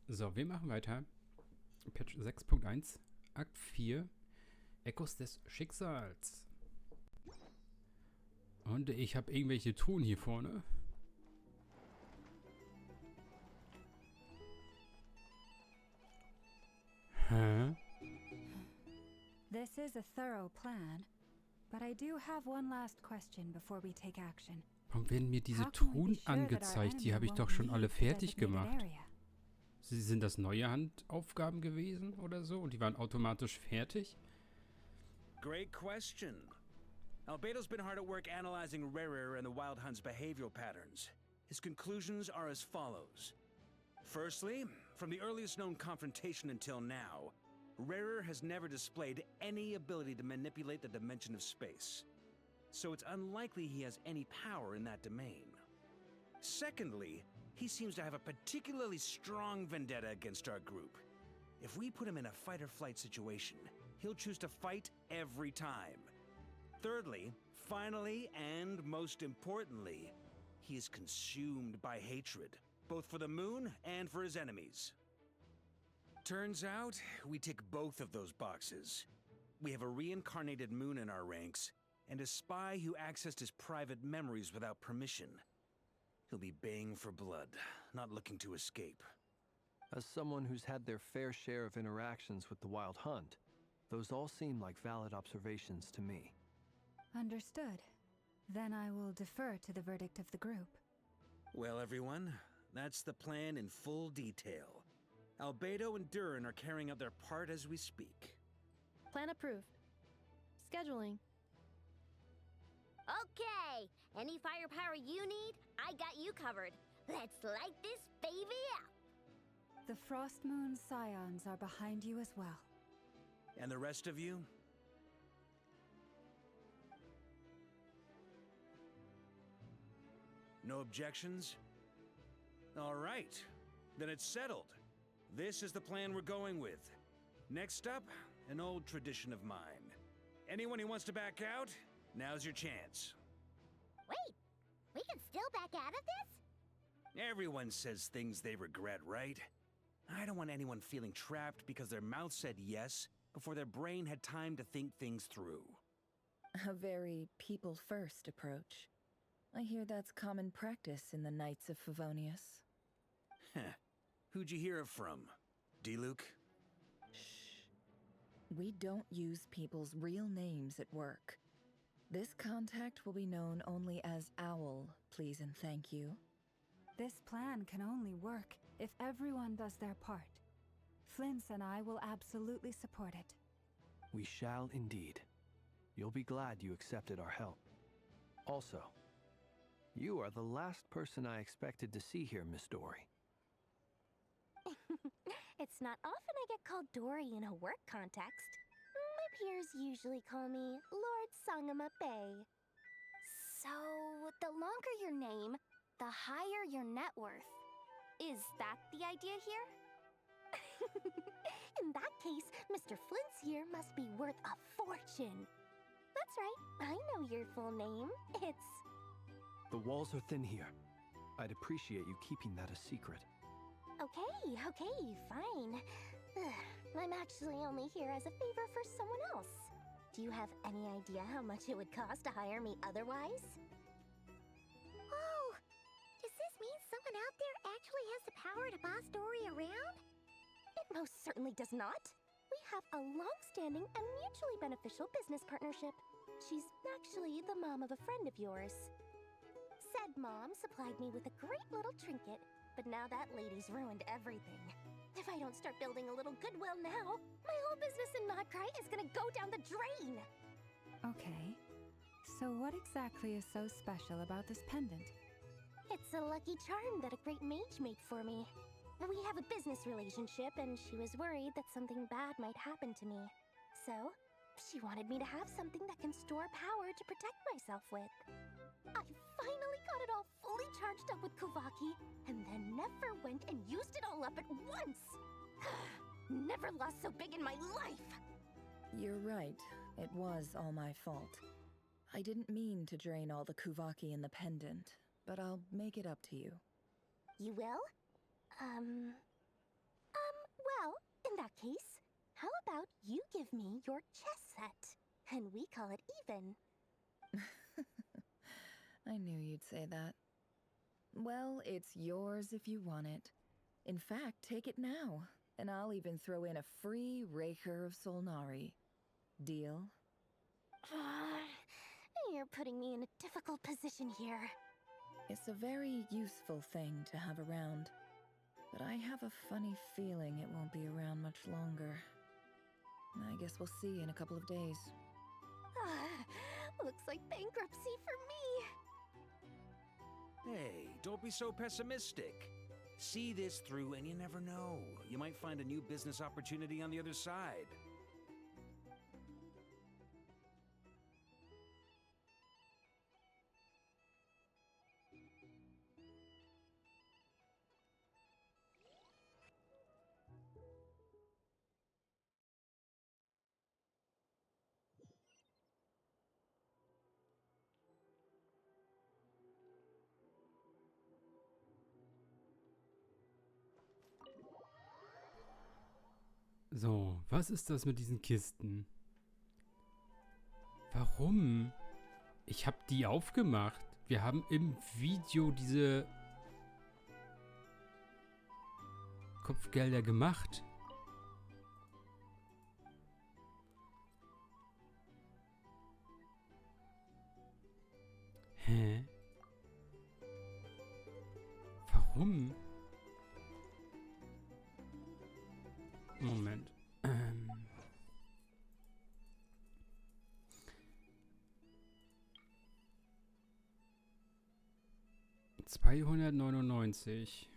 So, wir machen weiter. Patch 6.1, Akt 4, Echos des Schicksals. Und ich habe irgendwelche Ton hier vorne. Hä? This is a thorough plan, but I do have one last question before we take action. Warum werden mir diese Ton angezeigt? Die habe ich doch schon alle fertig gemacht. Sind das neue Handaufgaben gewesen oder so? Und die waren automatisch fertig? Great question. Albedo's been hard at work analyzing Rarer and the Wild Hunt's behavioral patterns. His conclusions are as follows. Firstly, from the earliest known confrontation until now, Rarer has never displayed any ability to manipulate the dimension of space. So it's unlikely he has any power in that domain. Secondly, he seems to have a particularly strong vendetta against our group. If we put him in a fight-or-flight situation, he'll choose to fight every time. Thirdly, finally, and most importantly, he is consumed by hatred, both for the moon and for his enemies. Turns out, we tick both of those boxes. We have a reincarnated moon in our ranks, and a spy who accessed his private memories without permission. He'll be baying for blood, not looking to escape. As someone who's had their fair share of interactions with the Wild Hunt, those all seem like valid observations to me. Understood. Then I will defer to the verdict of the group. Well, everyone, that's the plan in full detail. Albedo and Durin are carrying out their part as we speak. Plan approved. Scheduling. Okay, any firepower you need, I got you covered. Let's light this baby up. The Frost Moon Scions are behind you as well. And the rest of you? No objections? All right, then it's settled. This is the plan we're going with. Next up, an old tradition of mine. Anyone who wants to back out, now's your chance. Wait, we can still back out of this? Everyone says things they regret, right? I don't want anyone feeling trapped because their mouth said yes before their brain had time to think things through. A very people-first approach. I hear that's common practice in the Knights of Favonius. Heh. Who'd you hear it from? D-Luke? Shh. We don't use people's real names at work. This contact will be known only as Owl, please and thank you. This plan can only work if everyone does their part. Flint's and I will absolutely support it. We shall indeed. You'll be glad you accepted our help. Also, you are the last person I expected to see here, Miss Dory. It's not often I get called Dory in a work context. My peers usually call me Lord Sangamabe. So, the longer your name, the higher your net worth. Is that the idea here? In that case, Mr. Flint's here must be worth a fortune. That's right, I know your full name. It's... The walls are thin here. I'd appreciate you keeping that a secret. Okay, fine. I'm actually only here as a favor for someone else. Do you have any idea how much it would cost to hire me otherwise? Oh, does this mean someone out there actually has the power to boss Dory around? It most certainly does not. We have a long-standing and mutually beneficial business partnership. She's actually the mom of a friend of yours. Said mom supplied me with a great little trinket, but now that lady's ruined everything. If I don't start building a little goodwill now, my whole business in Nod-Krai is gonna go down the drain! Okay. So what exactly is so special about this pendant? It's a lucky charm that a great mage made for me. We have a business relationship, and she was worried that something bad might happen to me. So, she wanted me to have something that can store power to protect myself with. I finally got it all fully charged up with Kuvaki, and then never went and used it all up at once! Never lost so big in my life! You're right. It was all my fault. I didn't mean to drain all the Kuvaki in the pendant, but I'll make it up to you. You will? In that case, how about you give me your chess set? And we call it even. I knew you'd say that. Well, it's yours if you want it. In fact, take it now, and I'll even throw in a free Raker of Solnari. Deal? You're putting me in a difficult position here. It's a very useful thing to have around, but I have a funny feeling it won't be around much longer. I guess we'll see in a couple of days. Looks like bankruptcy for me. Hey, don't be so pessimistic. See this through and you never know. You might find a new business opportunity on the other side. So, was ist das mit diesen Kisten? Warum? Ich habe die aufgemacht. Wir haben im Video diese Kopfgelder gemacht. Hä? Warum? Moment. 299.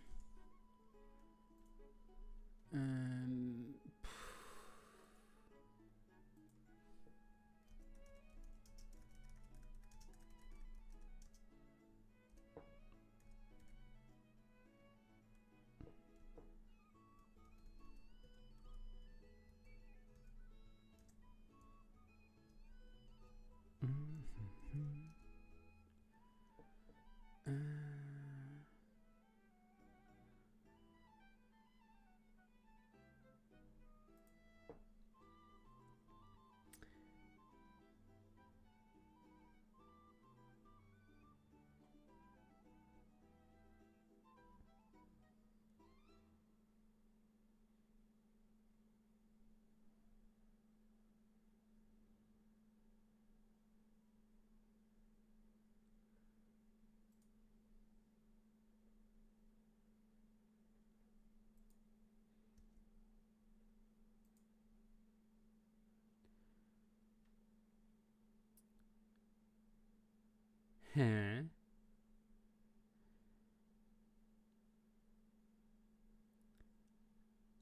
Hä?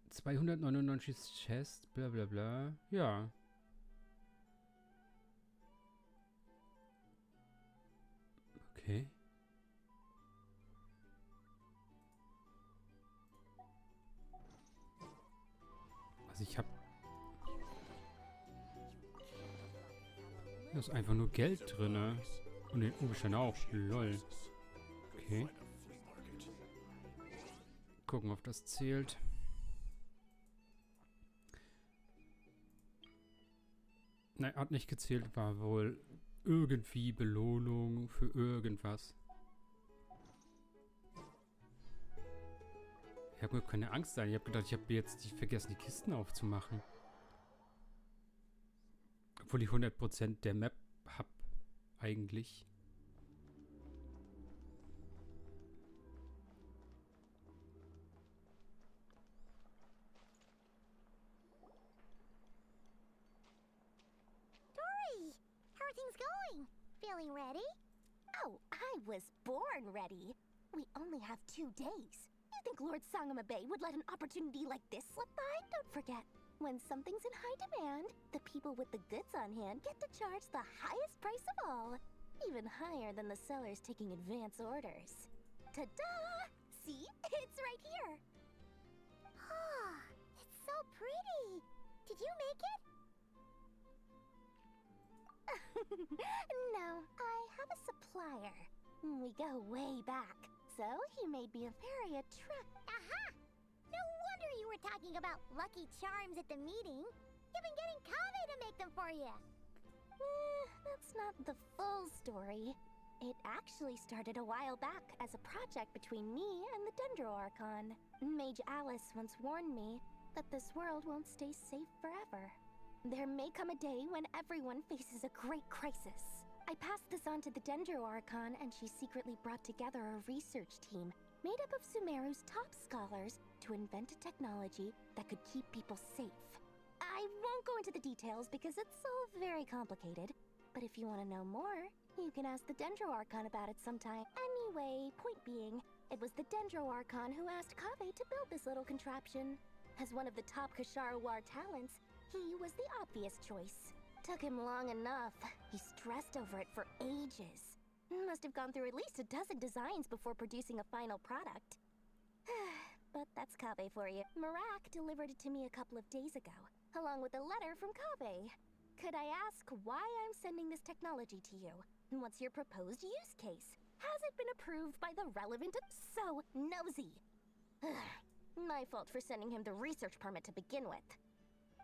...299 Chest, bla bla bla. Ja. Okay. Also ich hab... Da ist einfach nur Geld drin. Und den Umständen auch. Lol. Okay. Gucken, ob das zählt. Nein, hat nicht gezählt. War wohl irgendwie Belohnung für irgendwas. Ich habe mir keine Angst sein. Ich habe gedacht, ich habe jetzt vergessen, die Kisten aufzumachen. Obwohl ich 100% der Map habe. Eigentlich. Dory, how are things going? Feeling ready? Oh, I was born ready. We only have 2 days. You think Lord Sangamabe would let an opportunity like this slip by? Don't forget, when something's in high demand, the people with the goods on hand get to charge the highest price of all. Even higher than the sellers taking advance orders. Ta-da! See? It's right here! Ah, it's so pretty! Did you make it? No, I have a supplier. We go way back, so he made me a very attractive... Aha! No wonder you were talking about lucky charms at the meeting. You've been getting Kave to make them for you. That's not the full story. It actually started a while back as a project between me and the Dendro Archon. Mage Alice once warned me that this world won't stay safe forever. There may come a day when everyone faces a great crisis. I passed this on to the Dendro Archon, and she secretly brought together a research team made up of Sumeru's top scholars to invent a technology that could keep people safe. I won't go into the details because it's all very complicated, but if you want to know more, you can ask the Dendro Archon about it sometime. Anyway, point being, it was the Dendro Archon who asked Kave to build this little contraption. As one of the top Kashara War talents, he was the obvious choice. Took him long enough. He stressed over it for ages. Must have gone through at least a dozen designs before producing a final product. But that's Kave for you. Marak delivered it to me a couple of days ago, along with a letter from Kave. Could I ask why I'm sending this technology to you? What's your proposed use case? Has it been approved by the relevant... So nosy. My fault for sending him the research permit to begin with.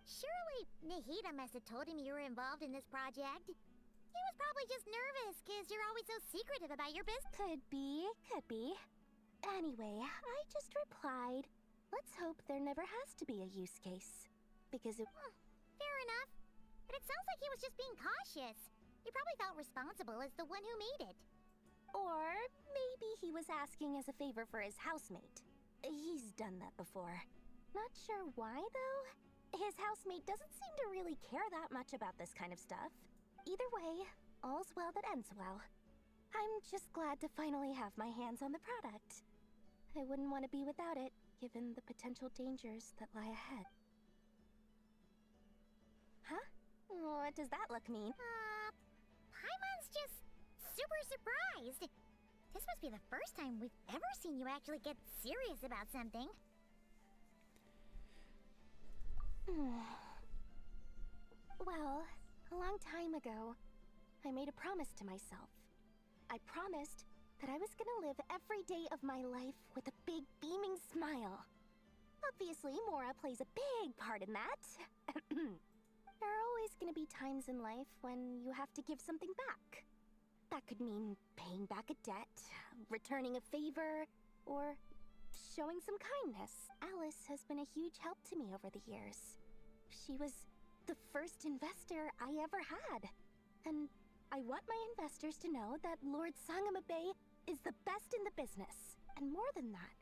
Surely Nahida must have told him you were involved in this project. He was probably just nervous because you're always so secretive about your business. Could be. Anyway, I just replied, let's hope there never has to be a use case. Because it... Fair enough. But it sounds like he was just being cautious. He probably felt responsible as the one who made it. Or maybe he was asking as a favor for his housemate. He's done that before. Not sure why, though. His housemate doesn't seem to really care that much about this kind of stuff. Either way, all's well that ends well. I'm just glad to finally have my hands on the product. I wouldn't want to be without it, given the potential dangers that lie ahead. Huh? What does that look mean? Paimon's just super surprised. This must be the first time we've ever seen you actually get serious about something. Well, a long time ago, I made a promise to myself. I promised that I was gonna live every day of my life with a big beaming smile. Obviously, Mora plays a big part in that. There are always gonna be times in life when you have to give something back. That could mean paying back a debt, returning a favor, or showing some kindness. Alice has been a huge help to me over the years. She was the first investor I ever had. And I want my investors to know that Lord Sangamabe is the best in the business. And more than that,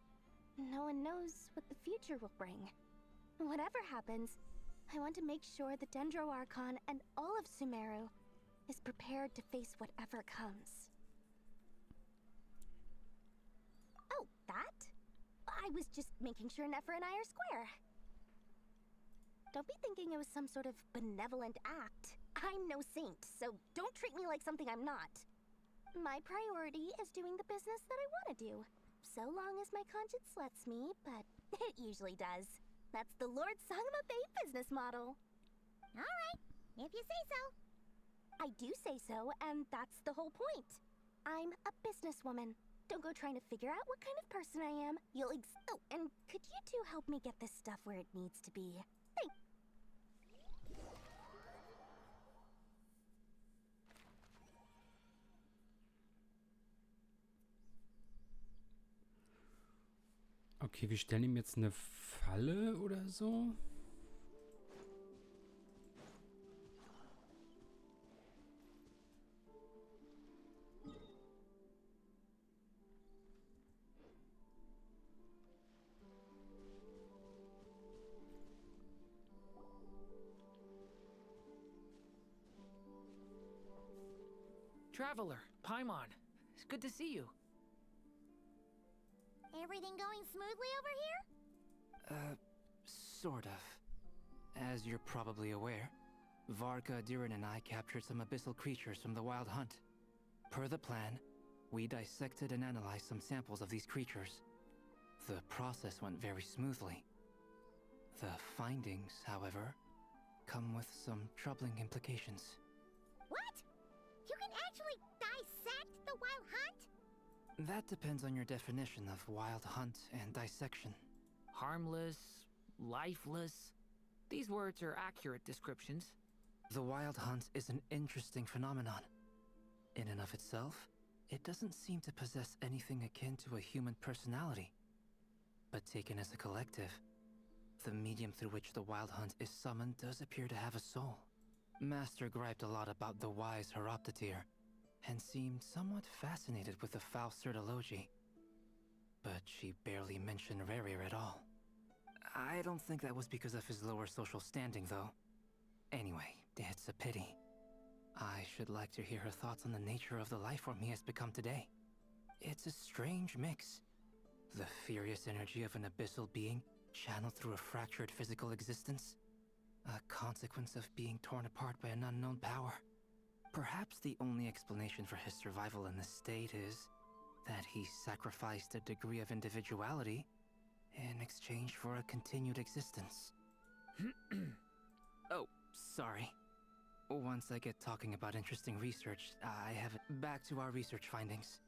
no one knows what the future will bring. Whatever happens, I want to make sure the Dendro Archon and all of Sumeru is prepared to face whatever comes. Oh, that? I was just making sure Nefer and I are square. Don't be thinking it was some sort of benevolent act. I'm no saint, so don't treat me like something I'm not. My priority is doing the business that I want to do, so long as my conscience lets me, but it usually does. That's the Lord Sangamabe business model. Alright, if you say so. I do say so, and that's the whole point. I'm a businesswoman. Don't go trying to figure out what kind of person I am. Oh, and could you two help me get this stuff where it needs to be? Thanks. Okay, wir stellen ihm jetzt eine Falle oder so. Traveler, Paimon, it's good to see you. Everything going smoothly over here? Sort of. As you're probably aware, Varka, Diren, and I captured some abyssal creatures from the Wild Hunt. Per the plan, we dissected and analyzed some samples of these creatures. The process went very smoothly. The findings, however, come with some troubling implications. What? You can actually dissect the Wild Hunt? That depends on your definition of Wild Hunt and dissection. Harmless, lifeless. These words are accurate descriptions. The Wild Hunt is an interesting phenomenon. In and of itself, it doesn't seem to possess anything akin to a human personality. But taken as a collective, the medium through which the Wild Hunt is summoned does appear to have a soul. Master griped a lot about the wise Horoptetyr, and seemed somewhat fascinated with the foul Certology. But she barely mentioned Rerir at all. I don't think that was because of his lower social standing, though. Anyway, it's a pity. I should like to hear her thoughts on the nature of the life form he has become today. It's a strange mix. The furious energy of an abyssal being channeled through a fractured physical existence. A consequence of being torn apart by an unknown power. Perhaps the only explanation for his survival in this state is that he sacrificed a degree of individuality in exchange for a continued existence. Oh, sorry. Once I get talking about interesting research, I have it. Back to our research findings.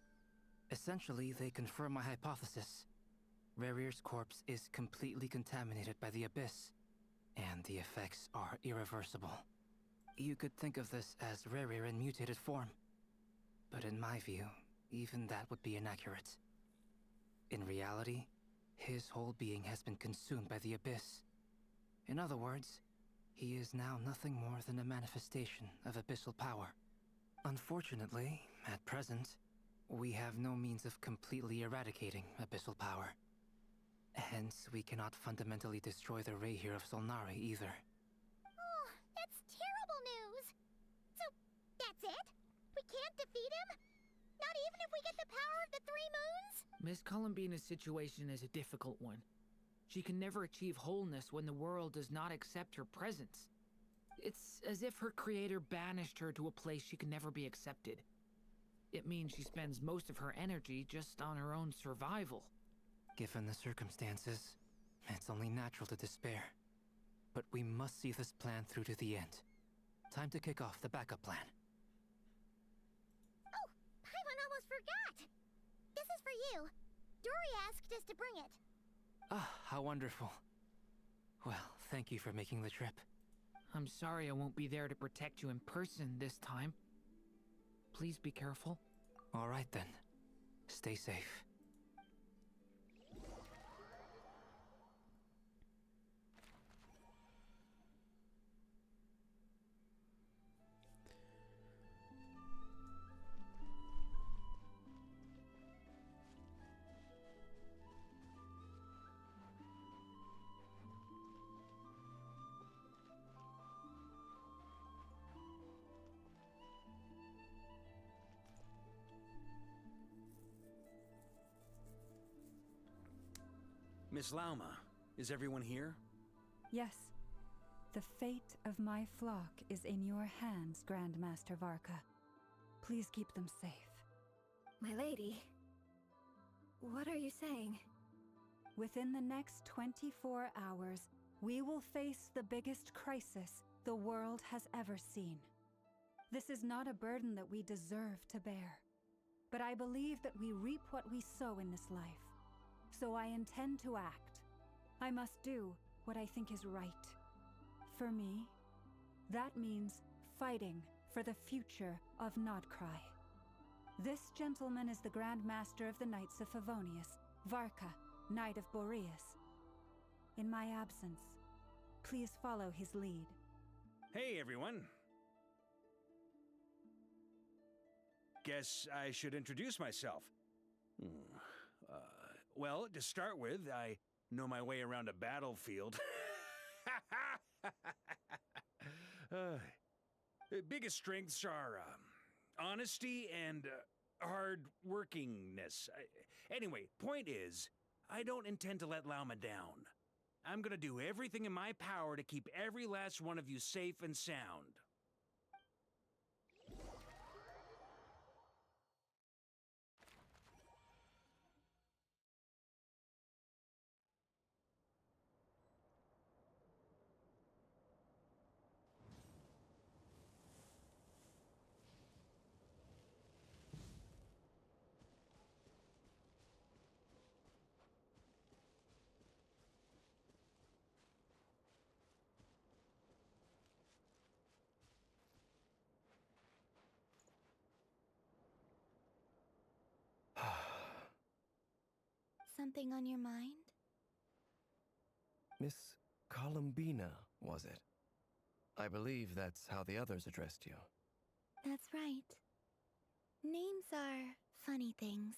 Essentially, they confirm my hypothesis. Rerir's corpse is completely contaminated by the Abyss, and the effects are irreversible. You could think of this as Rerir in mutated form. But in my view, even that would be inaccurate. In reality, his whole being has been consumed by the Abyss. In other words, he is now nothing more than a manifestation of abyssal power. Unfortunately, at present, we have no means of completely eradicating abyssal power. Hence, we cannot fundamentally destroy the Rerir of Solnari either. Oh, that's terrible news! So, that's it? We can't defeat him? Not even if we get the power of the Three Moons? Miss Columbina's situation is a difficult one. She can never achieve wholeness when the world does not accept her presence. It's as if her creator banished her to a place she can never be accepted. It means she spends most of her energy just on her own survival. Given the circumstances, it's only natural to despair. But we must see this plan through to the end. Time to kick off the backup plan. Oh, Paimon almost forgot! This is for you. Dory asked us to bring it. Ah, how wonderful. Well, thank you for making the trip. I'm sorry I won't be there to protect you in person this time. Please be careful. All right then. Stay safe. Miss Lauma, is everyone here? Yes. The fate of my flock is in your hands, Grandmaster Varka. Please keep them safe. My lady, what are you saying? Within the next 24 hours, we will face the biggest crisis the world has ever seen. This is not a burden that we deserve to bear, but I believe that we reap what we sow in this life. So I intend to act. I must do what I think is right. For me, that means fighting for the future of Nod-Krai. This gentleman is the Grand Master of the Knights of Favonius, Varka, Knight of Boreas. In my absence, please follow his lead. Hey, everyone. Guess I should introduce myself. Well, to start with, I know my way around a battlefield. Biggest strengths are honesty and hard-workingness. Anyway, point is, I don't intend to let Lauma down. I'm gonna do everything in my power to keep every last one of you safe and sound. something on your mind? Miss Columbina, was it? I believe that's how the others addressed you. That's right. Names are funny things.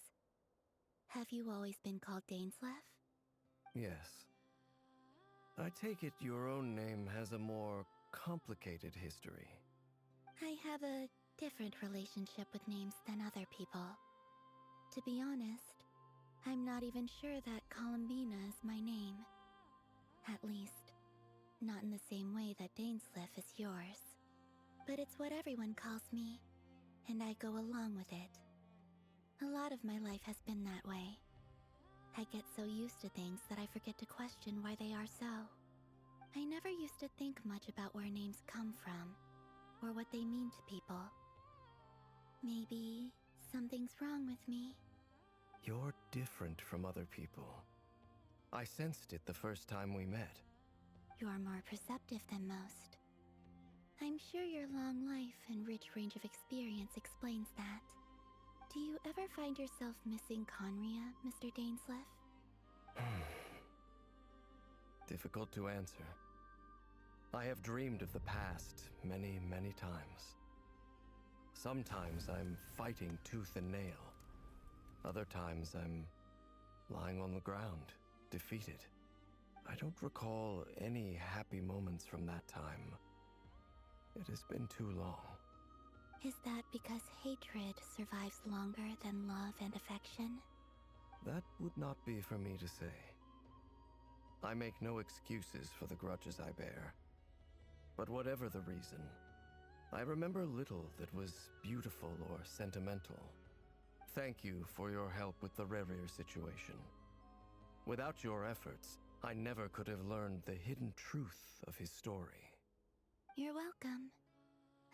Have you always been called Dainsleff? Yes. I take it your own name has a more complicated history. I have a different relationship with names than other people. To be honest, I'm not even sure that Columbina is my name. At least, not in the same way that Dainsleff is yours. But it's what everyone calls me, and I go along with it. A lot of my life has been that way. I get so used to things that I forget to question why they are so. I never used to think much about where names come from, or what they mean to people. Maybe something's wrong with me. You're different from other people. I sensed it the first time we met. You're more perceptive than most. I'm sure your long life and rich range of experience explains that. Do you ever find yourself missing Conria, Mr. Dainsleff? Difficult to answer. I have dreamed of the past many, many times. Sometimes I'm fighting tooth and nail. Other times I'm lying on the ground, defeated. I don't recall any happy moments from that time. It has been too long. Is that because hatred survives longer than love and affection? That would not be for me to say. I make no excuses for the grudges I bear. But whatever the reason, I remember little that was beautiful or sentimental. Thank you for your help with the Rerir situation. Without your efforts, I never could have learned the hidden truth of his story. You're welcome.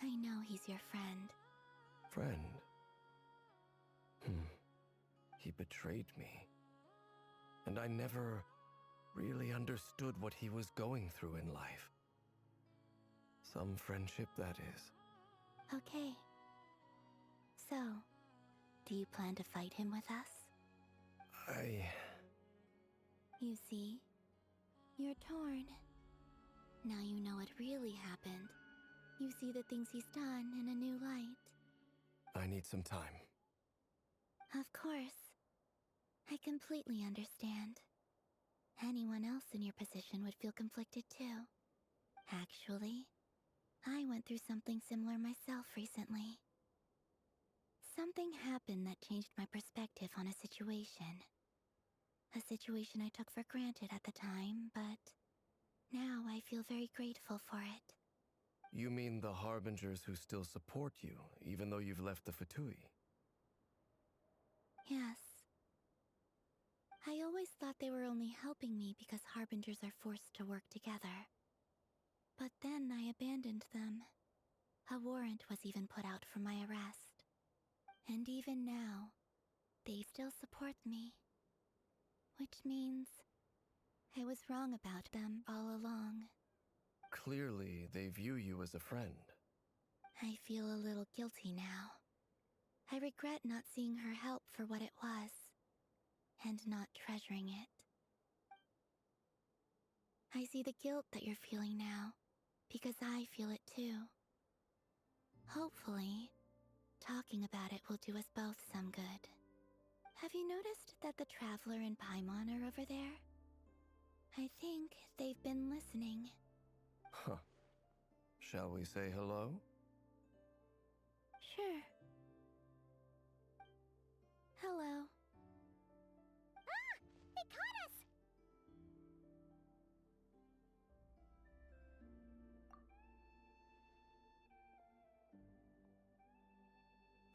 I know he's your friend. Friend? He betrayed me. And I never really understood what he was going through in life. Some friendship, that is. Okay. So, do you plan to fight him with us? You see, you're torn. Now you know what really happened. You see the things he's done in a new light. I need some time. Of course. I completely understand. Anyone else in your position would feel conflicted too. Actually, I went through something similar myself recently. Something happened that changed my perspective on a situation. A situation I took for granted at the time, but now I feel very grateful for it. You mean the Harbingers who still support you, even though you've left the Fatui? Yes. I always thought they were only helping me because Harbingers are forced to work together. But then I abandoned them. A warrant was even put out for my arrest. And even now, they still support me. Which means I was wrong about them all along. Clearly, they view you as a friend. I feel a little guilty now. I regret not seeing her help for what it was, and not treasuring it. I see the guilt that you're feeling now, because I feel it too. Hopefully, talking about it will do us both some good. Have you noticed that the Traveler and Paimon are over there? I think they've been listening. Huh. Shall we say hello? Sure. Hello. Ah! They caught us!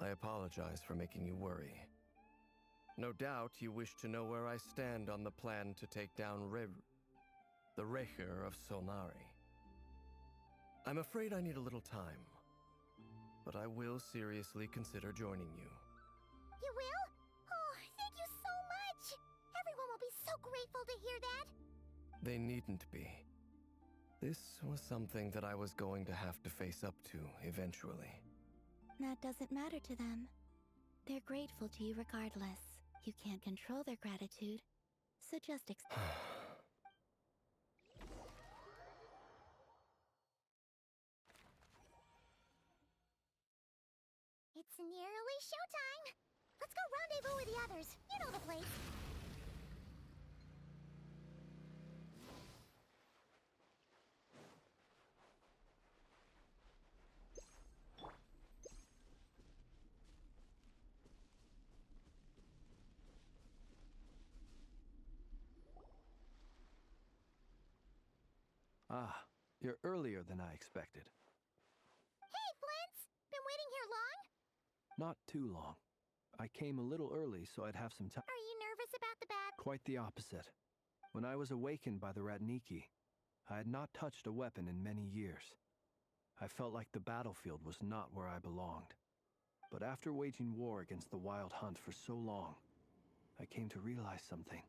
I apologize for making you worry. No doubt you wish to know where I stand on the plan to take down the Rerir of Solnari. I'm afraid I need a little time, but I will seriously consider joining you. You will? Oh, thank you so much! Everyone will be so grateful to hear that! They needn't be. This was something that I was going to have to face up to eventually. That doesn't matter to them. They're grateful to you regardless. You can't control their gratitude, So just It's nearly showtime! Let's go rendezvous with the others. You know the place. Ah, you're earlier than I expected. Hey, Flint's! Been waiting here long? Not too long. I came a little early so I'd have some time. Are you nervous about the bad? Quite the opposite. When I was awakened by the Ratniki, I had not touched a weapon in many years. I felt like the battlefield was not where I belonged. But after waging war against the Wild Hunt for so long, I came to realize something.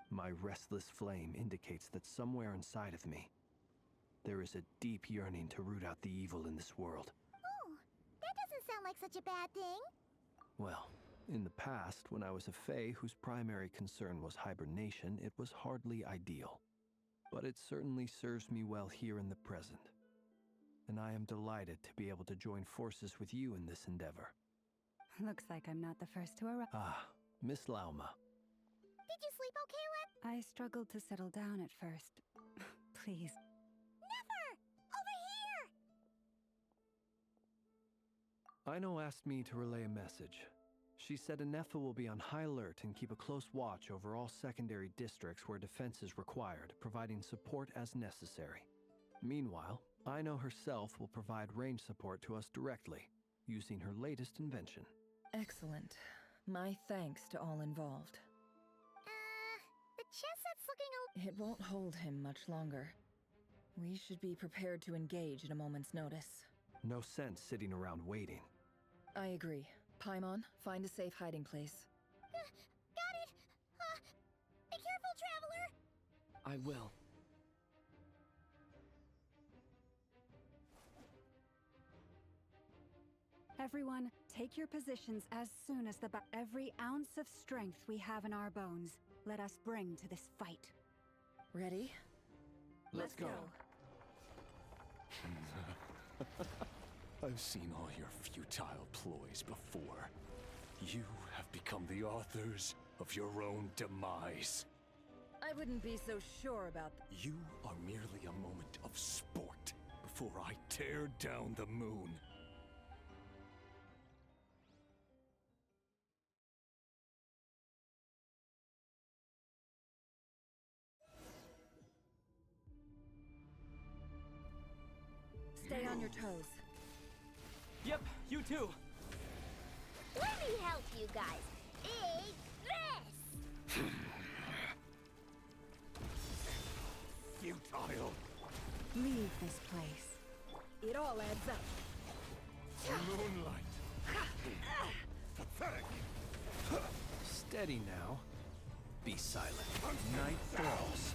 My restless flame indicates that somewhere inside of me, there is a deep yearning to root out the evil in this world. Oh, that doesn't sound like such a bad thing. Well, in the past, when I was a Fae whose primary concern was hibernation, it was hardly ideal. But it certainly serves me well here in the present. And I am delighted to be able to join forces with you in this endeavor. Looks like I'm not the first to arrive. Ah, Miss Lauma. Did you sleep okay, Lep? I struggled to settle down at first. Please. Never! Over here! Aino asked me to relay a message. She said Anefa will be on high alert and keep a close watch over all secondary districts where defense is required, providing support as necessary. Meanwhile, Aino herself will provide range support to us directly, using her latest invention. Excellent. My thanks to all involved. The chess set's looking It won't hold him much longer. We should be prepared to engage at a moment's notice. No sense sitting around waiting. I agree. Paimon, find a safe hiding place. Got it! Be careful, traveler! I will. Everyone, take your positions as soon as every ounce of strength we have in our bones, let us bring to this fight. Ready? Let's go. I've seen all your futile ploys before. You have become the authors of your own demise. I wouldn't be so sure about that. You are merely a moment of sport before I tear down the moon. Stay on your toes. Yep, you too. Let me help you guys. Big this! Futile. Leave this place. It all adds up. Moonlight. Pathetic. Steady now. Be silent. Night falls.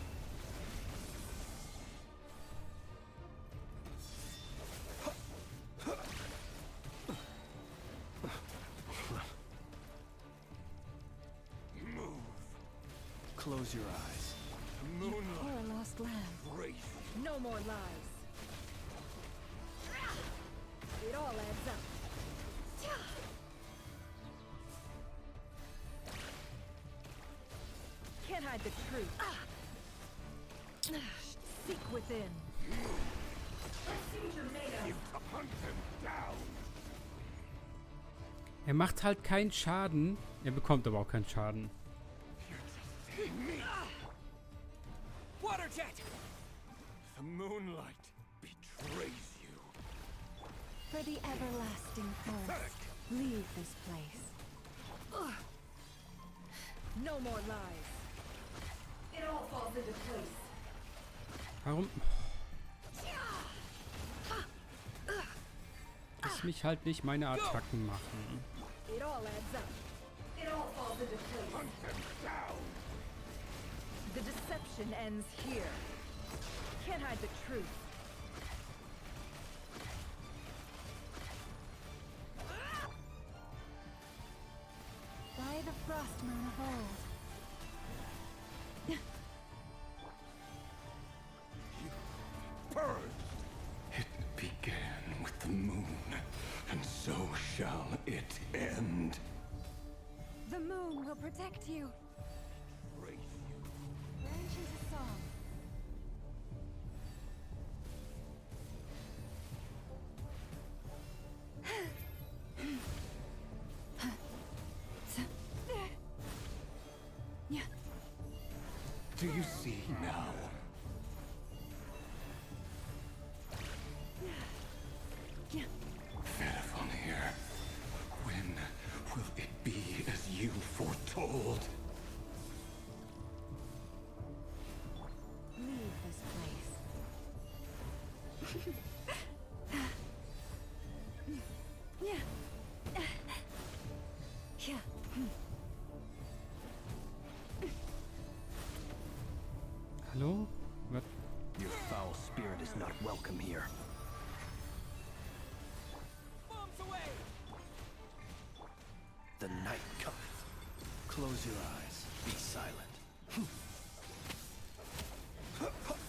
Close your eyes. You poor lost lamb. Crazy. No more lies. It all adds up. Can't hide the truth. Seek within. You hunt him down. Er macht halt keinen Schaden. Er bekommt aber auch keinen Schaden. Water jet! The moonlight betrays you. For the everlasting forest, leave this place. No more lies. It all falls into place. Warum? Lass mich halt nicht meine Attacken machen. It all adds up. It all falls into place. Hunt him down. The deception ends here. Can't hide the truth. By the frost moon of old. you. Where choose a song? Do you see now? Here. When will it be as you foretold? Leave this place. Hallo? Was? Your foul spirit is not welcome here. The night cometh. Close your eyes. Be silent.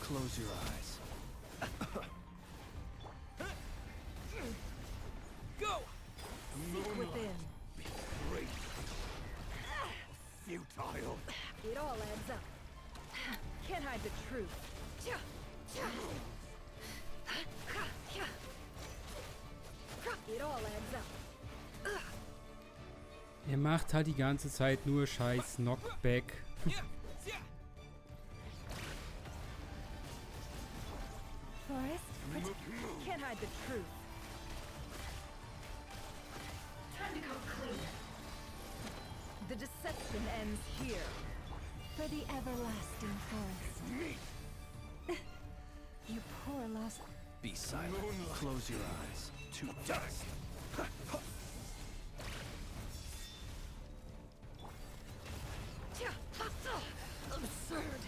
Close your eyes. Go! Seek within. Be great. Futile. It all adds up. Can't hide the truth. It all adds up. Er macht halt die ganze Zeit nur scheiß Knockback. Forest? Can't hide the truth. Time to come clean. The deception ends here. For the everlasting forest. You poor lost. Be silent. Close your eyes. To dust. Absurd.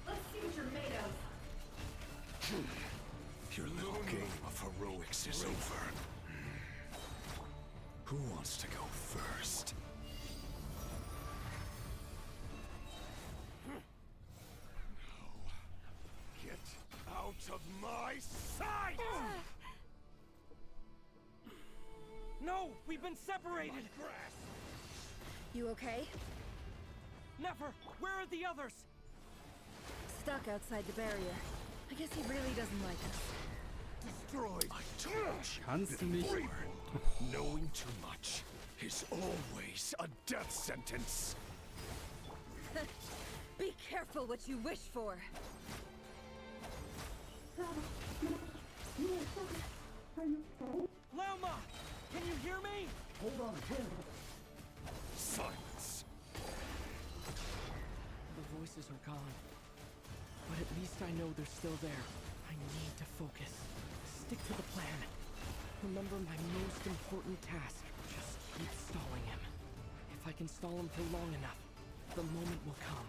Let's see what you're made of. Your little game of heroics is over. Who wants to go first? Get out of my sight! No, we've been separated. You okay? Never. Where are the others? Stuck outside the barrier. I guess he really doesn't like us. Destroyed. I told you. Kannst du mich? Knowing too much is always a death sentence. Be careful what you wish for. Lauma! Can you hear me? Silence. The voices are gone. But at least I know they're still there. I need to focus. Stick to the plan. Remember my most important task. Just keep stalling him. If I can stall him for long enough, the moment will come.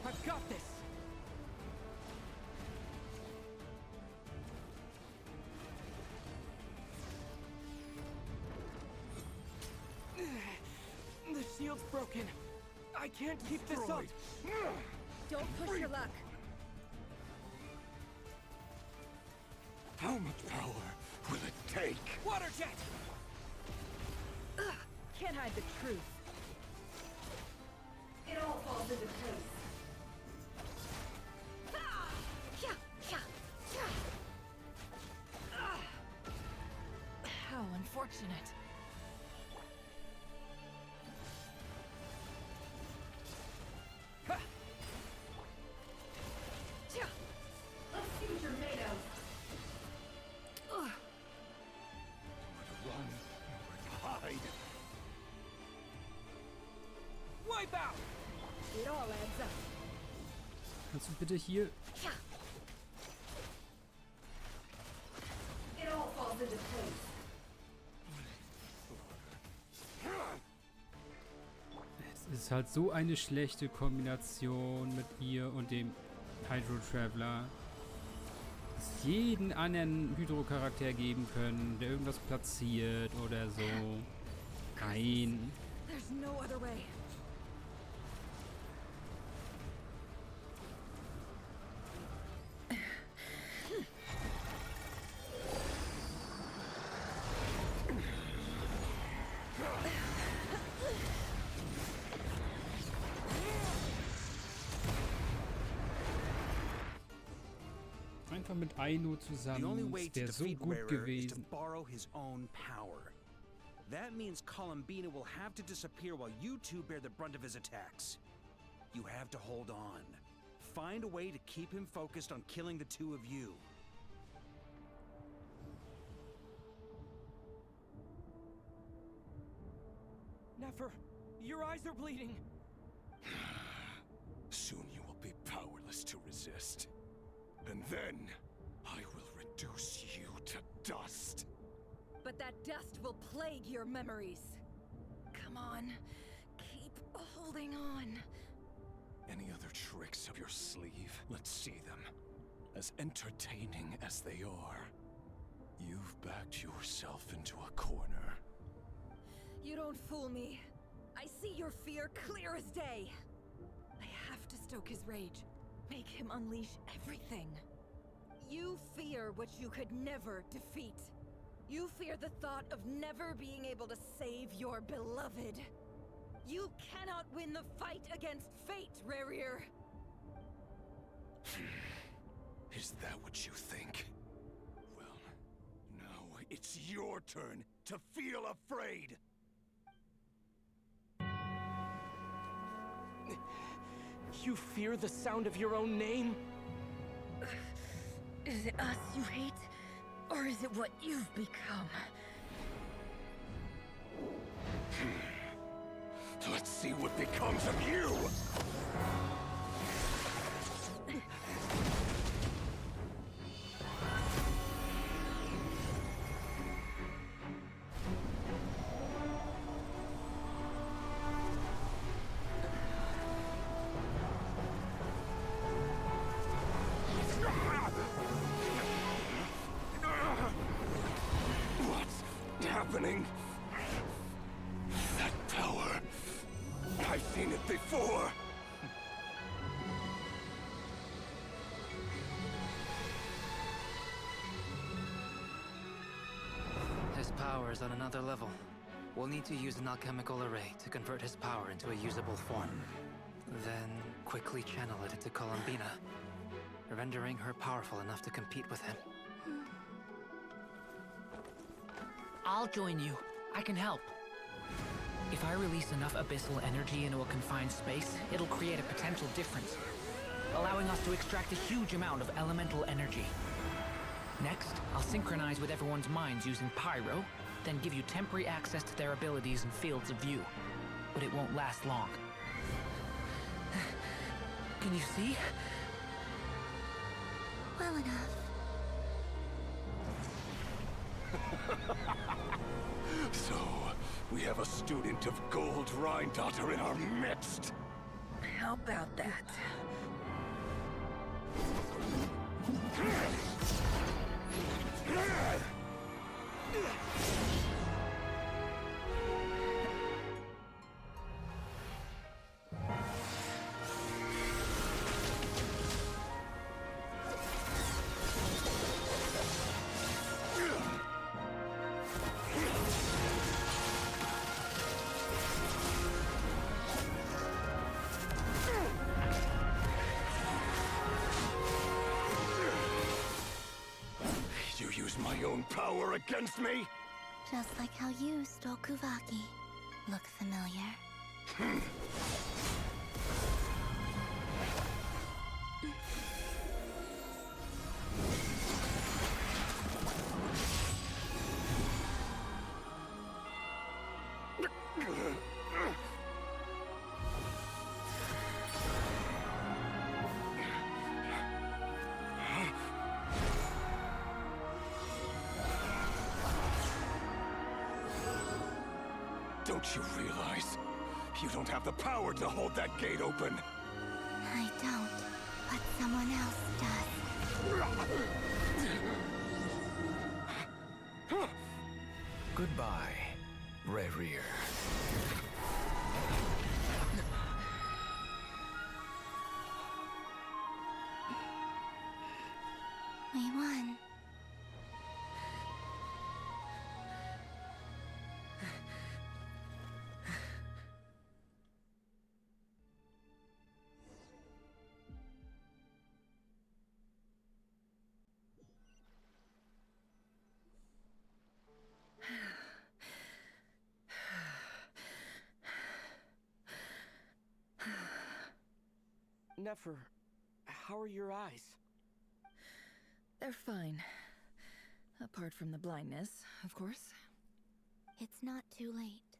I've got this! The shield's broken. I can't keep this up. Don't push your luck. How much power will it take? Water jet! Can't hide the truth. It all falls into place. How unfortunate. Let's see what you're made of. Run or hide. Wipe out! It all adds up. Kannst du bitte hier... It all falls into place. Es ist halt so eine schlechte Kombination mit ihr und dem Hydro Traveler. es jeden anderen Hydro-Charakter geben können, der irgendwas platziert oder so. Nein. There's no other way. Einfach mit Aino zusammen ist der so gut gewesen. Borrow his own power. That means Columbina will have to disappear while you two bear the brunt of his attacks. You have to hold on. Find a way to keep him focused on killing the two of you. Nefer, your eyes are bleeding. Soon you will be powerless to resist. And then, I will reduce you to dust. But that dust will plague your memories. Come on, keep holding on. Any other tricks up your sleeve? Let's see them. As entertaining as they are, you've backed yourself into a corner. You don't fool me. I see your fear clear as day. I have to stoke his rage. Make him unleash everything. You fear what you could never defeat. You fear the thought of never being able to save your beloved. You cannot win the fight against fate, Rerir. Is that what you think? Well, now it's your turn to feel afraid! You fear the sound of your own name? Is it us you hate? Or is it what you've become? Let's see what becomes of you! What's happening? That power. I've seen it before. His power is on another level. We'll need to use an alchemical array to convert his power into a usable form. Then quickly channel it into Columbina, rendering her powerful enough to compete with him. I'll join you. I can help. If I release enough abyssal energy into a confined space, it'll create a potential difference, allowing us to extract a huge amount of elemental energy. Next, I'll synchronize with everyone's minds using Pyro, then give you temporary access to their abilities and fields of view. But it won't last long. Can you see? Well enough. So, we have a student of Gold Rhine-Daughter in our midst. How about that? My own power against me? Just like how you stole Kuvaki. Look familiar? Don't you realize? You don't have the power to hold that gate open. I don't, but someone else does. Goodbye, Rerir. We won. Nefer, how are your eyes? They're fine. Apart from the blindness, of course. It's not too late.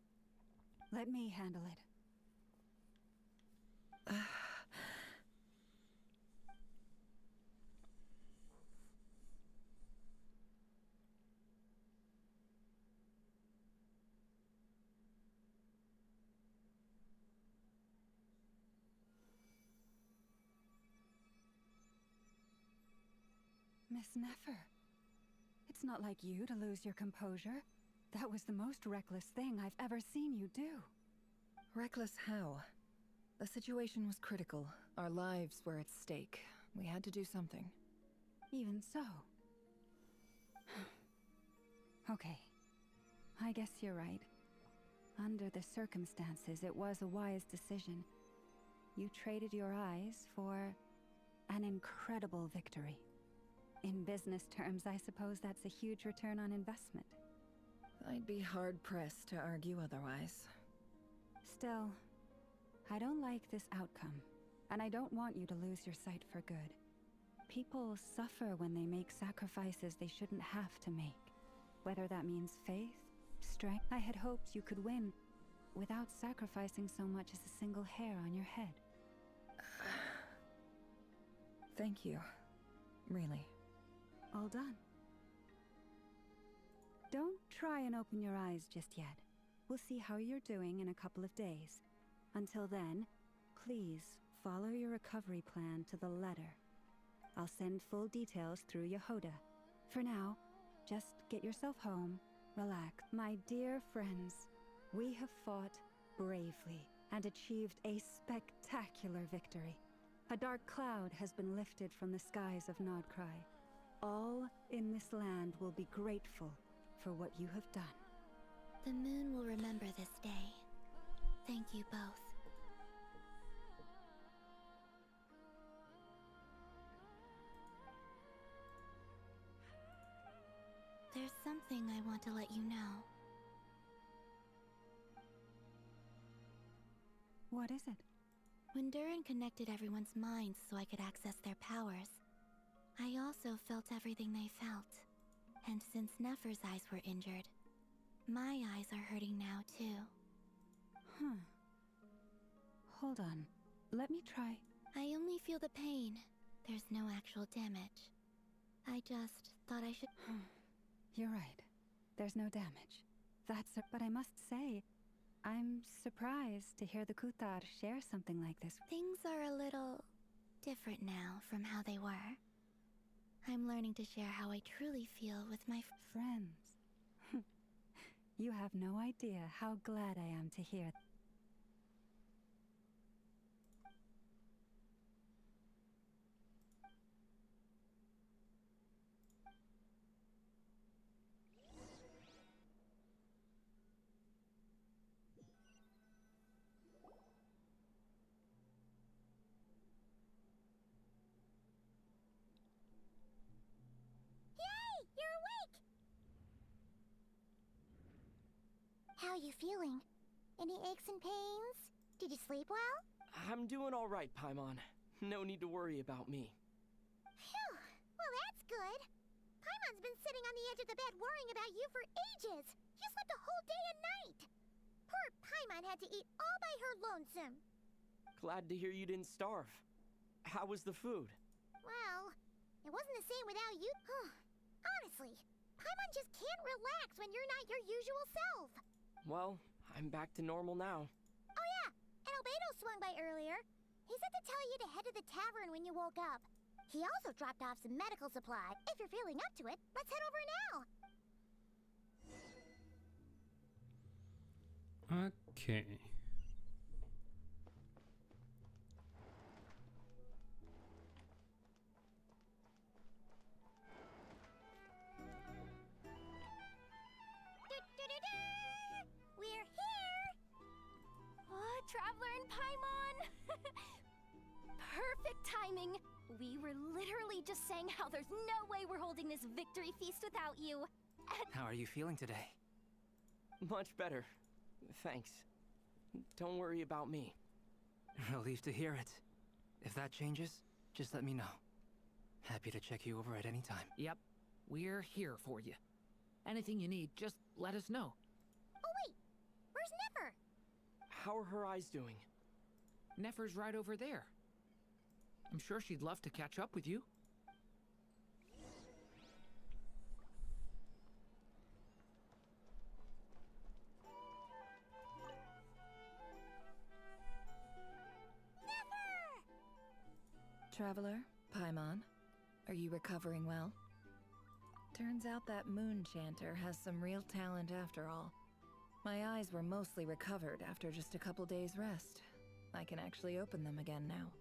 Let me handle it. Miss Nefer, it's not like you to lose your composure. That was the most reckless thing I've ever seen you do. Reckless how? The situation was critical. Our lives were at stake. We had to do something. Even so. Okay. I guess you're right. Under the circumstances, it was a wise decision. You traded your eyes for an incredible victory. In business terms, I suppose that's a huge return on investment. I'd be hard-pressed to argue otherwise. Still, I don't like this outcome, and I don't want you to lose your sight for good. People suffer when they make sacrifices they shouldn't have to make. Whether that means faith, strength. I had hoped you could win without sacrificing so much as a single hair on your head. Thank you. Really. All done. Don't try and open your eyes just yet. We'll see how you're doing in a couple of days. Until then, please follow your recovery plan to the letter. I'll send full details through Yehoda. For now, just get yourself home, relax. My dear friends, we have fought bravely and achieved a spectacular victory. A dark cloud has been lifted from the skies of Nod-Krai. All in this land will be grateful for what you have done. The moon will remember this day. Thank you both. There's something I want to let you know. What is it? When Durin connected everyone's minds so I could access their powers, I also felt everything they felt. And since Nefer's eyes were injured, my eyes are hurting now too. Huh. Hold on. Let me try. I only feel the pain. There's no actual damage. I just thought I should... You're right. There's no damage. But I must say, I'm surprised to hear the Kutar share something like this. Things are a little different now from how they were. I'm learning to share how I truly feel with my friends. You have no idea how glad I am to hear. How you feeling? Any aches and pains? Did you sleep well? I'm doing all right, Paimon. No need to worry about me. Phew. Well, that's good. Paimon's been sitting on the edge of the bed worrying about you for ages. You slept a whole day and night. Poor Paimon had to eat all by her lonesome. Glad to hear you didn't starve. How was the food? Well, it wasn't the same without you. Honestly, Paimon just can't relax when you're not your usual self. Well, I'm back to normal now. Oh yeah, and Albedo swung by earlier. He said to tell you to head to the tavern when you woke up. He also dropped off some medical supply. If you're feeling up to it, let's head over now. Okay. We're here! Oh, Traveler and Paimon! Perfect timing! We were literally just saying how there's no way we're holding this victory feast without you. How are you feeling today? Much better. Thanks. Don't worry about me. Relieved to hear it. If that changes, just let me know. Happy to check you over at any time. Yep, we're here for you. Anything you need, just let us know. Oh wait, where's Nefer? How are her eyes doing? Nefer's right over there. I'm sure she'd love to catch up with you. Traveler, Paimon, are you recovering well? Turns out that moon chanter has some real talent after all. My eyes were mostly recovered after just a couple days' rest. I can actually open them again now.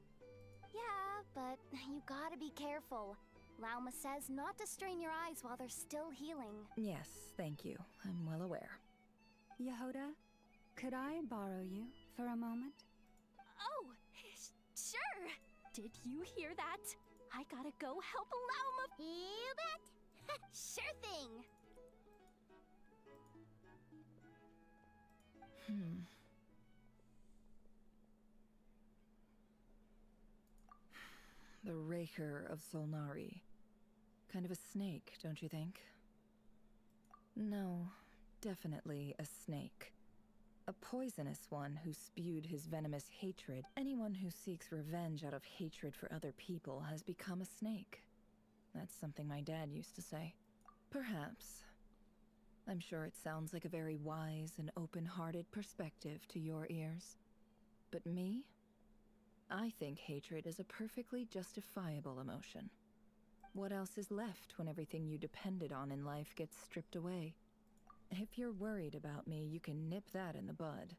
Yeah, but you gotta be careful. Lauma says not to strain your eyes while they're still healing. Yes, thank you. I'm well aware. Yehoda, could I borrow you for a moment? Oh, sure! Did you hear that? I gotta go help Lauma. You bet! Sure thing! The Raker of Solnari. Kind of a snake, don't you think? No, definitely a snake. A poisonous one who spewed his venomous hatred. Anyone who seeks revenge out of hatred for other people has become a snake. That's something my dad used to say. Perhaps. I'm sure it sounds like a very wise and open-hearted perspective to your ears. But me? I think hatred is a perfectly justifiable emotion. What else is left when everything you depended on in life gets stripped away? If you're worried about me, you can nip that in the bud.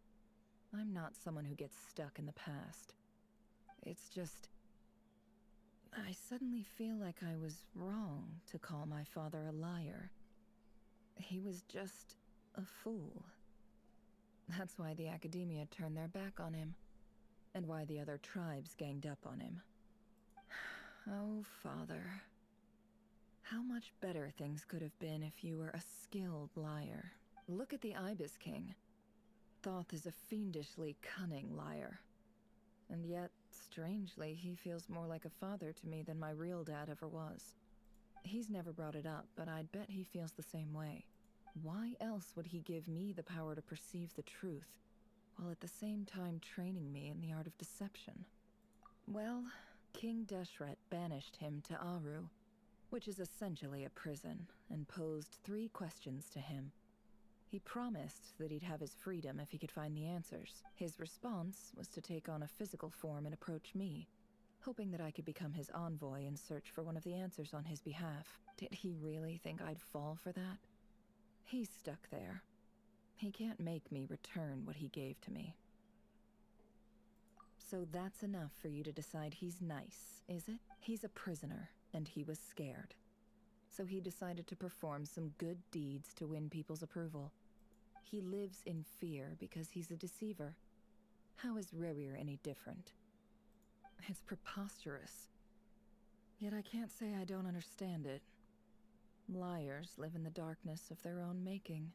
I'm not someone who gets stuck in the past. It's just... I suddenly feel like I was wrong to call my father a liar. He was just a fool. That's why the academia turned their back on him, and why the other tribes ganged up on him. Oh, Father. How much better things could have been if you were a skilled liar. Look at the Ibis King. Thoth is a fiendishly cunning liar. And yet, strangely, he feels more like a father to me than my real dad ever was. He's never brought it up, but I'd bet he feels the same way. Why else would he give me the power to perceive the truth, while at the same time training me in the art of deception? Well, King Deshret banished him to Aru, which is essentially a prison, and posed 3 questions to him. He promised that he'd have his freedom if he could find the answers. His response was to take on a physical form and approach me, hoping that I could become his envoy and search for one of the answers on his behalf. Did he really think I'd fall for that? He's stuck there. He can't make me return what he gave to me. So that's enough for you to decide he's nice, is it? He's a prisoner, and he was scared. So he decided to perform some good deeds to win people's approval. He lives in fear because he's a deceiver. How is Rerir any different? It's preposterous. Yet I can't say I don't understand it. Liars live in the darkness of their own making.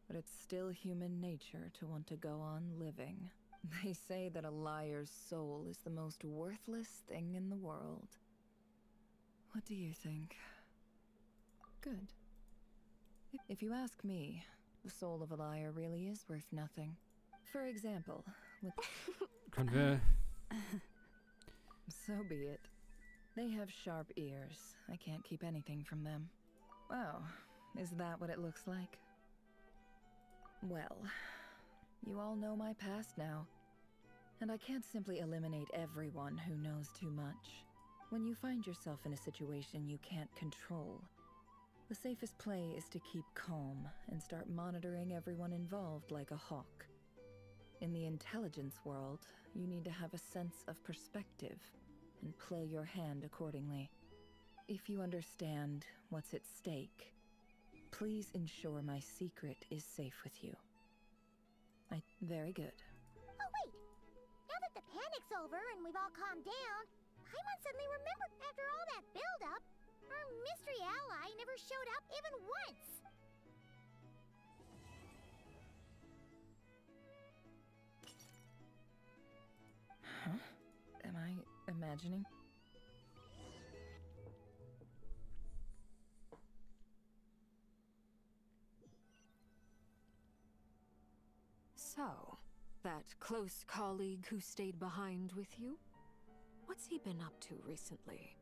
But it's still human nature to want to go on living. They say that a liar's soul is the most worthless thing in the world. What do you think? Good. If you ask me, the soul of a liar really is worth nothing. For example, with... Können wir... So be it. They have sharp ears. I can't keep anything from them. Oh, is that what it looks like? Well, you all know my past now. And I can't simply eliminate everyone who knows too much. When you find yourself in a situation you can't control, the safest play is to keep calm and start monitoring everyone involved like a hawk. In the intelligence world, you need to have a sense of perspective and play your hand accordingly. If you understand what's at stake, please ensure my secret is safe with you. Very good. Oh wait! Now that the panic's over and we've all calmed down, Paimon suddenly remembered after all that build-up, our mystery ally never showed up even once! Huh? Am I imagining? So, that close colleague who stayed behind with you? What's he been up to recently?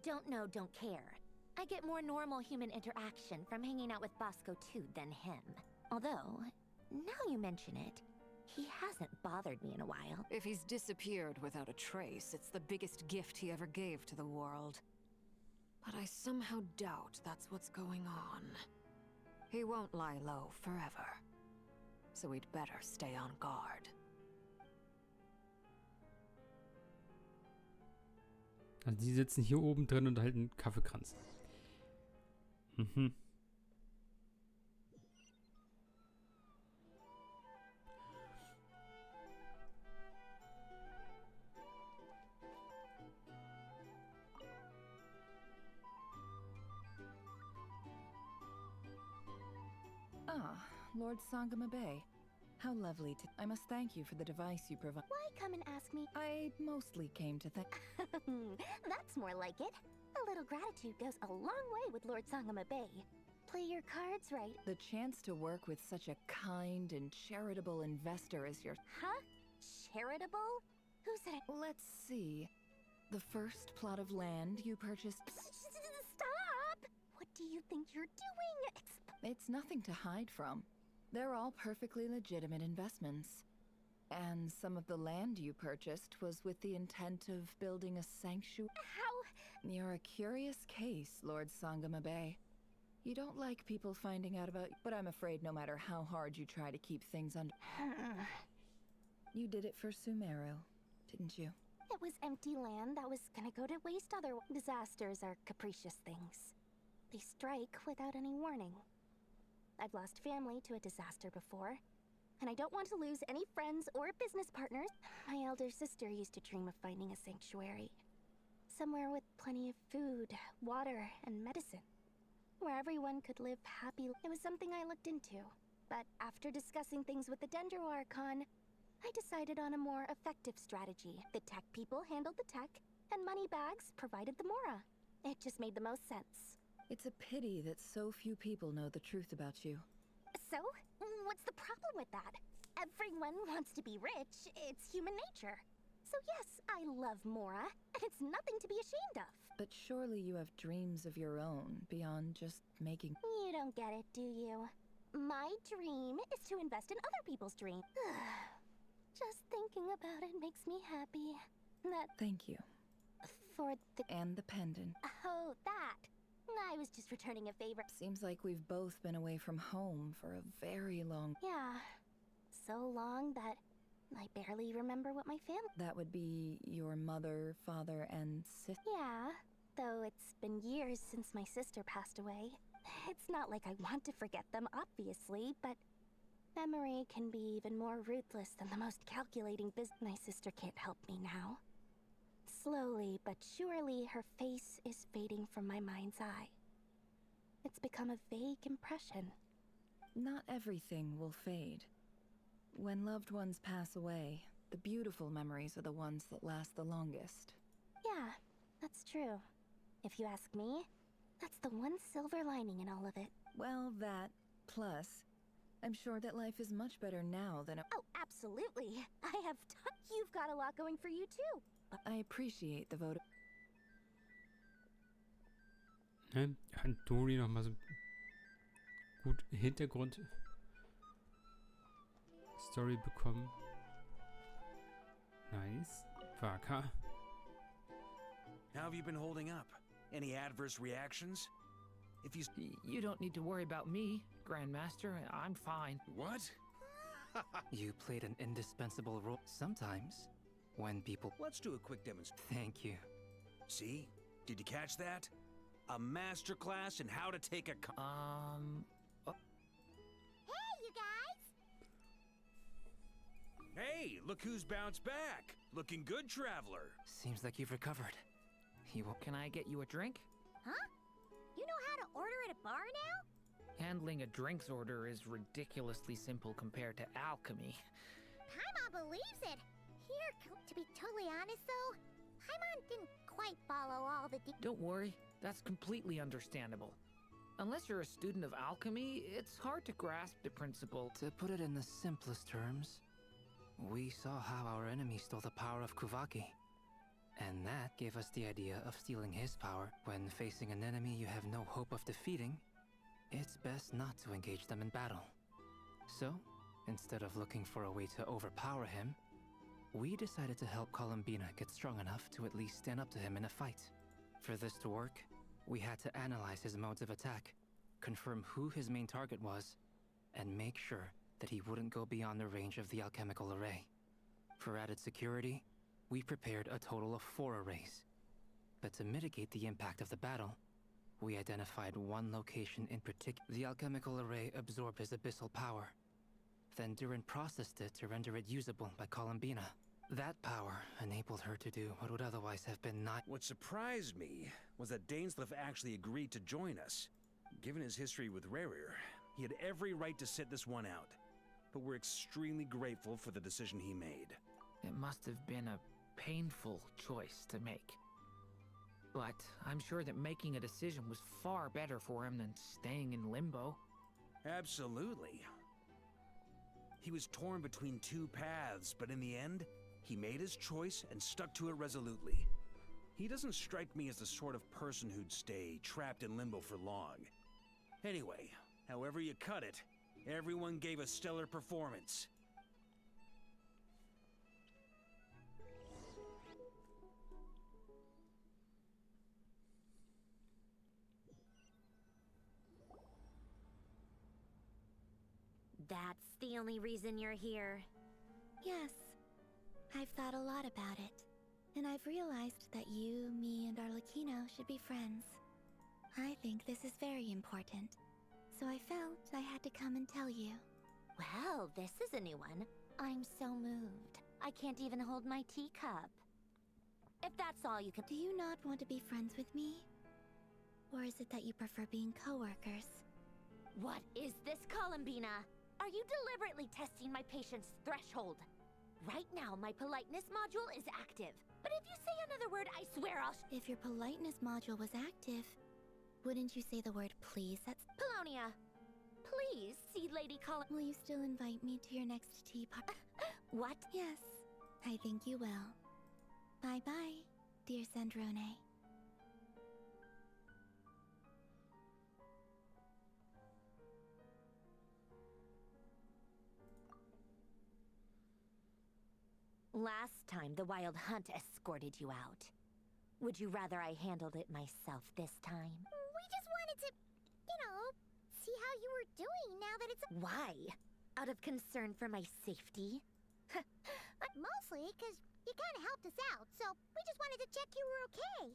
Don't know, don't care. I get more normal human interaction from hanging out with Bosco too than him. Although, now you mention it, he hasn't bothered me in a while. If he's disappeared without a trace, it's the biggest gift he ever gave to the world. But I somehow doubt that's what's going on. He won't lie low forever. So we'd better stay on guard. Also die sitzen hier oben drin und halten Kaffeekranz. Mhm. Ah, Lord Sangamabe. How lovely to— I must thank you for the device you provide. Why come and ask me? I mostly came to thank— That's more like it. A little gratitude goes a long way with Lord Sangama Bay. Play your cards right. The chance to work with such a kind and charitable investor as your— Huh? Charitable? Who said it? Let's see. The first plot of land you purchased— Stop! What do you think you're doing? It's nothing to hide from. They're all perfectly legitimate investments. And some of the land you purchased was with the intent of building a sanctuary. How? You're a curious case, Lord Sangamabe. You don't like people finding out about— but I'm afraid no matter how hard you try to keep things under— You did it for Sumeru, didn't you? It was empty land that was gonna go to waste otherwise. Disasters are capricious things. They strike without any warning. I've lost family to a disaster before, and I don't want to lose any friends or business partners. My elder sister used to dream of finding a sanctuary. Somewhere with plenty of food, water, and medicine. Where everyone could live happy. It was something I looked into. But after discussing things with the Dendro Archon, I decided on a more effective strategy. The tech people handled the tech, and money bags provided the Mora. It just made the most sense. It's a pity that so few people know the truth about you. So? What's the problem with that? Everyone wants to be rich. It's human nature. So yes, I love Mora, and it's nothing to be ashamed of. But surely you have dreams of your own, beyond just making— You don't get it, do you? My dream is to invest in other people's dreams. Just thinking about it makes me happy. Thank you. For the— And the pendant. Oh, that. I was just returning a favor. Seems like we've both been away from home for a very long— Yeah. So long that I barely remember what my family— That would be your mother, father, and sister? Yeah. Though it's been years since my sister passed away. It's not like I want to forget them, obviously, but memory can be even more ruthless than the most calculating My sister can't help me now. Slowly but surely, her face is fading from my mind's eye. It's become a vague impression. Not everything will fade. When loved ones pass away, the beautiful memories are the ones that last the longest. Yeah, that's true. If you ask me, that's the one silver lining in all of it. Well, that, plus, I'm sure that life is much better now than— Oh, absolutely. You've got a lot going for you, too. I appreciate the vote. Hat Dori noch mal so gut Hintergrund Story bekommen. Nice. Vaka. How have you been holding up? Any adverse reactions? If you don't need to worry about me, Grandmaster. I'm fine. What? You played an indispensable role. Sometimes, when people... Let's do a quick demonstration. Thank you. See? Did you catch that? A masterclass in how to take a Hey, you guys! Hey, look who's bounced back. Looking good, traveler. Seems like you've recovered. Can I get you a drink? Huh? You know how to order at a bar now? Handling a drinks order is ridiculously simple compared to alchemy. Paimon believes it. Here, to be totally honest though, Paimon didn't quite follow all the Don't worry, that's completely understandable. Unless you're a student of alchemy, it's hard to grasp the principle. To put it in the simplest terms, we saw how our enemy stole the power of Kuvaki. And that gave us the idea of stealing his power. When facing an enemy you have no hope of defeating, it's best not to engage them in battle. So, instead of looking for a way to overpower him, we decided to help Columbina get strong enough to at least stand up to him in a fight. For this to work, we had to analyze his modes of attack, confirm who his main target was, and make sure that he wouldn't go beyond the range of the alchemical array. For added security, we prepared a total of 4 arrays. But to mitigate the impact of the battle, we identified one location in particular. The alchemical array absorbed his abyssal power. Then Durin processed it to render it usable by Columbina. That power enabled her to do what would otherwise have been not. What surprised me was that Dainsleif actually agreed to join us. Given his history with Rerir, he had every right to sit this one out. But we're extremely grateful for the decision he made. It must have been a painful choice to make. But I'm sure that making a decision was far better for him than staying in limbo. Absolutely. He was torn between 2 paths, but in the end, he made his choice and stuck to it resolutely. He doesn't strike me as the sort of person who'd stay trapped in limbo for long. Anyway, however you cut it, everyone gave a stellar performance. That's the only reason you're here. Yes. I've thought a lot about it. And I've realized that you, me, and Arlecchino should be friends. I think this is very important. So I felt I had to come and tell you. Well, this is a new one. I'm so moved. I can't even hold my teacup. If that's all you can— Do you not want to be friends with me? Or is it that you prefer being co-workers? What is this, Columbina? Are you deliberately testing my patience threshold? Right now, my politeness module is active. But if you say another word, I swear I'll— If your politeness module was active, wouldn't you say the word please? That's— Polonia, please see Lady Will you still invite me to your next tea party? What? Yes, I think you will. Bye-bye, dear Sandrone. Last time, the Wild Hunt escorted you out. Would you rather I handled it myself this time? We just wanted to, see how you were doing now that it's— Why? Out of concern for my safety? Mostly because you kind of helped us out, so we just wanted to check you were okay.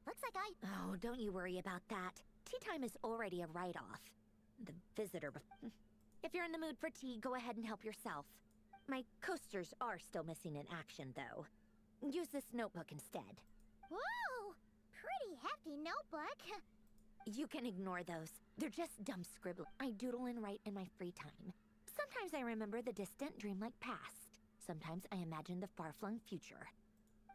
Looks like Oh, don't you worry about that. Tea time is already a write-off. The visitor— If you're in the mood for tea, go ahead and help yourself. My coasters are still missing in action, though. Use this notebook instead. Whoa! Pretty hefty notebook. You can ignore those. They're just dumb scribbling. I doodle and write in my free time. Sometimes I remember the distant, dreamlike past. Sometimes I imagine the far-flung future.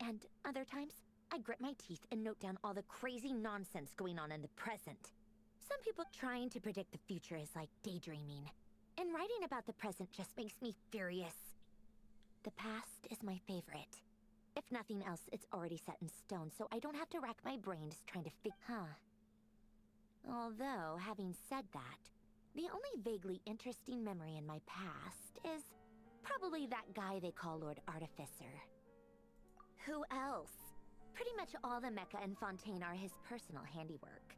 And other times, I grit my teeth and note down all the crazy nonsense going on in the present. Some people trying to predict the future is like daydreaming. And writing about the present just makes me furious. The past is my favorite. If nothing else, it's already set in stone, so I don't have to rack my brains trying to Although, having said that, the only vaguely interesting memory in my past is probably that guy they call Lord Artificer. Who else? Pretty much all the mecha and Fontaine are his personal handiwork.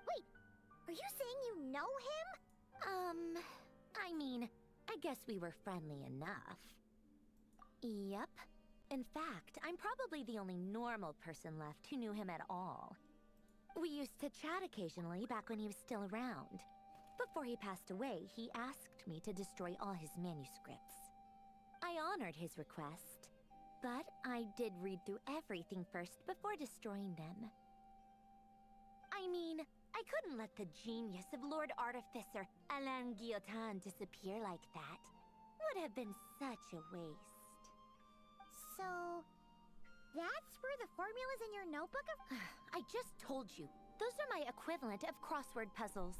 Wait, are you saying you know him? I mean, I guess we were friendly enough. Yep. In fact, I'm probably the only normal person left who knew him at all. We used to chat occasionally back when he was still around. Before he passed away, he asked me to destroy all his manuscripts. I honored his request, but I did read through everything first before destroying them. I mean, I couldn't let the genius of Lord Artificer Alain Guillotin disappear like that. Would have been such a waste. So, that's where the formulas in your notebook of... I just told you. Those are my equivalent of crossword puzzles.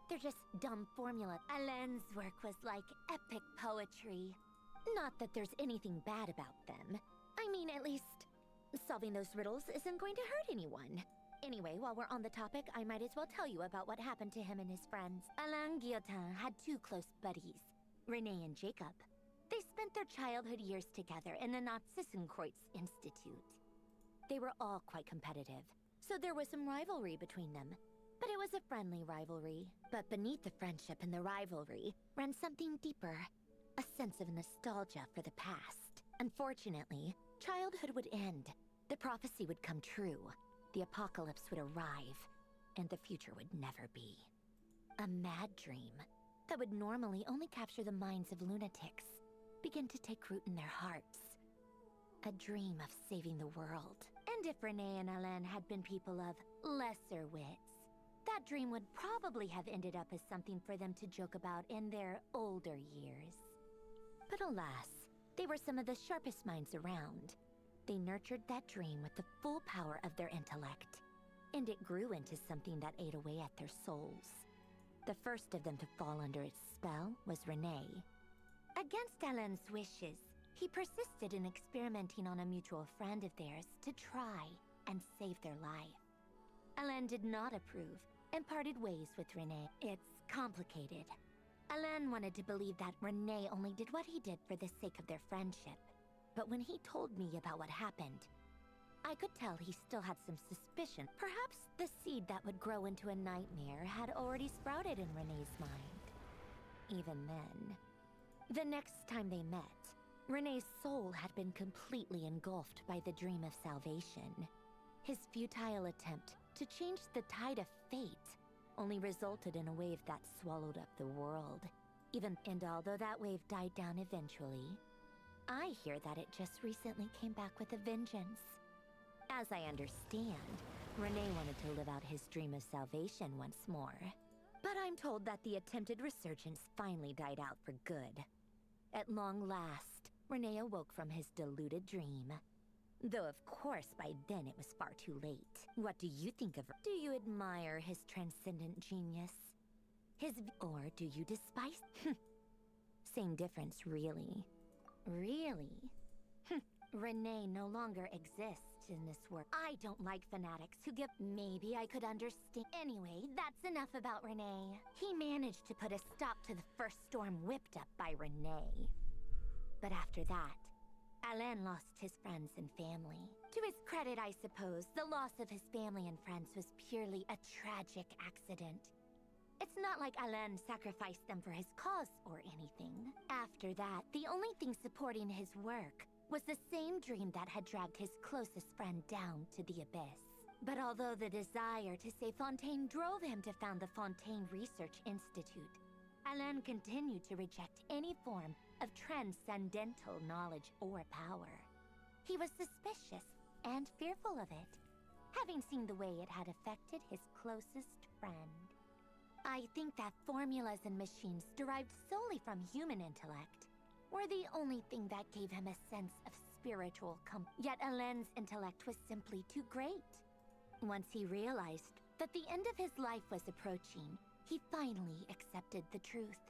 They're just dumb formulas. Alain's work was like epic poetry. Not that there's anything bad about them. I mean, at least, solving those riddles isn't going to hurt anyone. Anyway, while we're on the topic, I might as well tell you about what happened to him and his friends. Alain Guillotin had two close buddies, Renee and Jacob. They spent their childhood years together in the Nod-Krai Institute. They were all quite competitive, so there was some rivalry between them. But it was a friendly rivalry. But beneath the friendship and the rivalry ran something deeper, a sense of nostalgia for the past. Unfortunately, childhood would end. The prophecy would come true. The apocalypse would arrive, and the future would never be. A mad dream that would normally only capture the minds of lunatics begin to take root in their hearts. A dream of saving the world. And if Renee and Alain had been people of lesser wits, that dream would probably have ended up as something for them to joke about in their older years. But alas, they were some of the sharpest minds around. They nurtured that dream with the full power of their intellect, and it grew into something that ate away at their souls. The first of them to fall under its spell was Renee. Against Alain's wishes, he persisted in experimenting on a mutual friend of theirs to try and save their life. Alain did not approve and parted ways with Renee. It's complicated. Alain wanted to believe that Renee only did what he did for the sake of their friendship. But when he told me about what happened, I could tell he still had some suspicion. Perhaps the seed that would grow into a nightmare had already sprouted in Renee's mind. Even then, the next time they met, Renee's soul had been completely engulfed by the dream of salvation. His futile attempt to change the tide of fate only resulted in a wave that swallowed up the world. And although that wave died down eventually, I hear that it just recently came back with a vengeance. As I understand, Renee wanted to live out his dream of salvation once more. But I'm told that the attempted resurgence finally died out for good. At long last, Renee awoke from his deluded dream. Though of course by then it was far too late. What do you think of her? Do you admire his transcendent genius? Or do you despise? Same difference, really. Really? Renee no longer exists in this world. I don't like fanatics who give... Maybe I could understand. Anyway, that's enough about Renee. He managed to put a stop to the first storm whipped up by Renee. But after that, Alain lost his friends and family. To his credit, I suppose, the loss of his family and friends was purely a tragic accident. It's not like Alain sacrificed them for his cause or anything. After that, the only thing supporting his work was the same dream that had dragged his closest friend down to the abyss. But although the desire to save Fontaine drove him to found the Fontaine Research Institute, Alain continued to reject any form of transcendental knowledge or power. He was suspicious and fearful of it, having seen the way it had affected his closest friend. I think that formulas and machines derived solely from human intellect were the only thing that gave him a sense of spiritual comfort. Yet Alain's intellect was simply too great. Once he realized that the end of his life was approaching, he finally accepted the truth.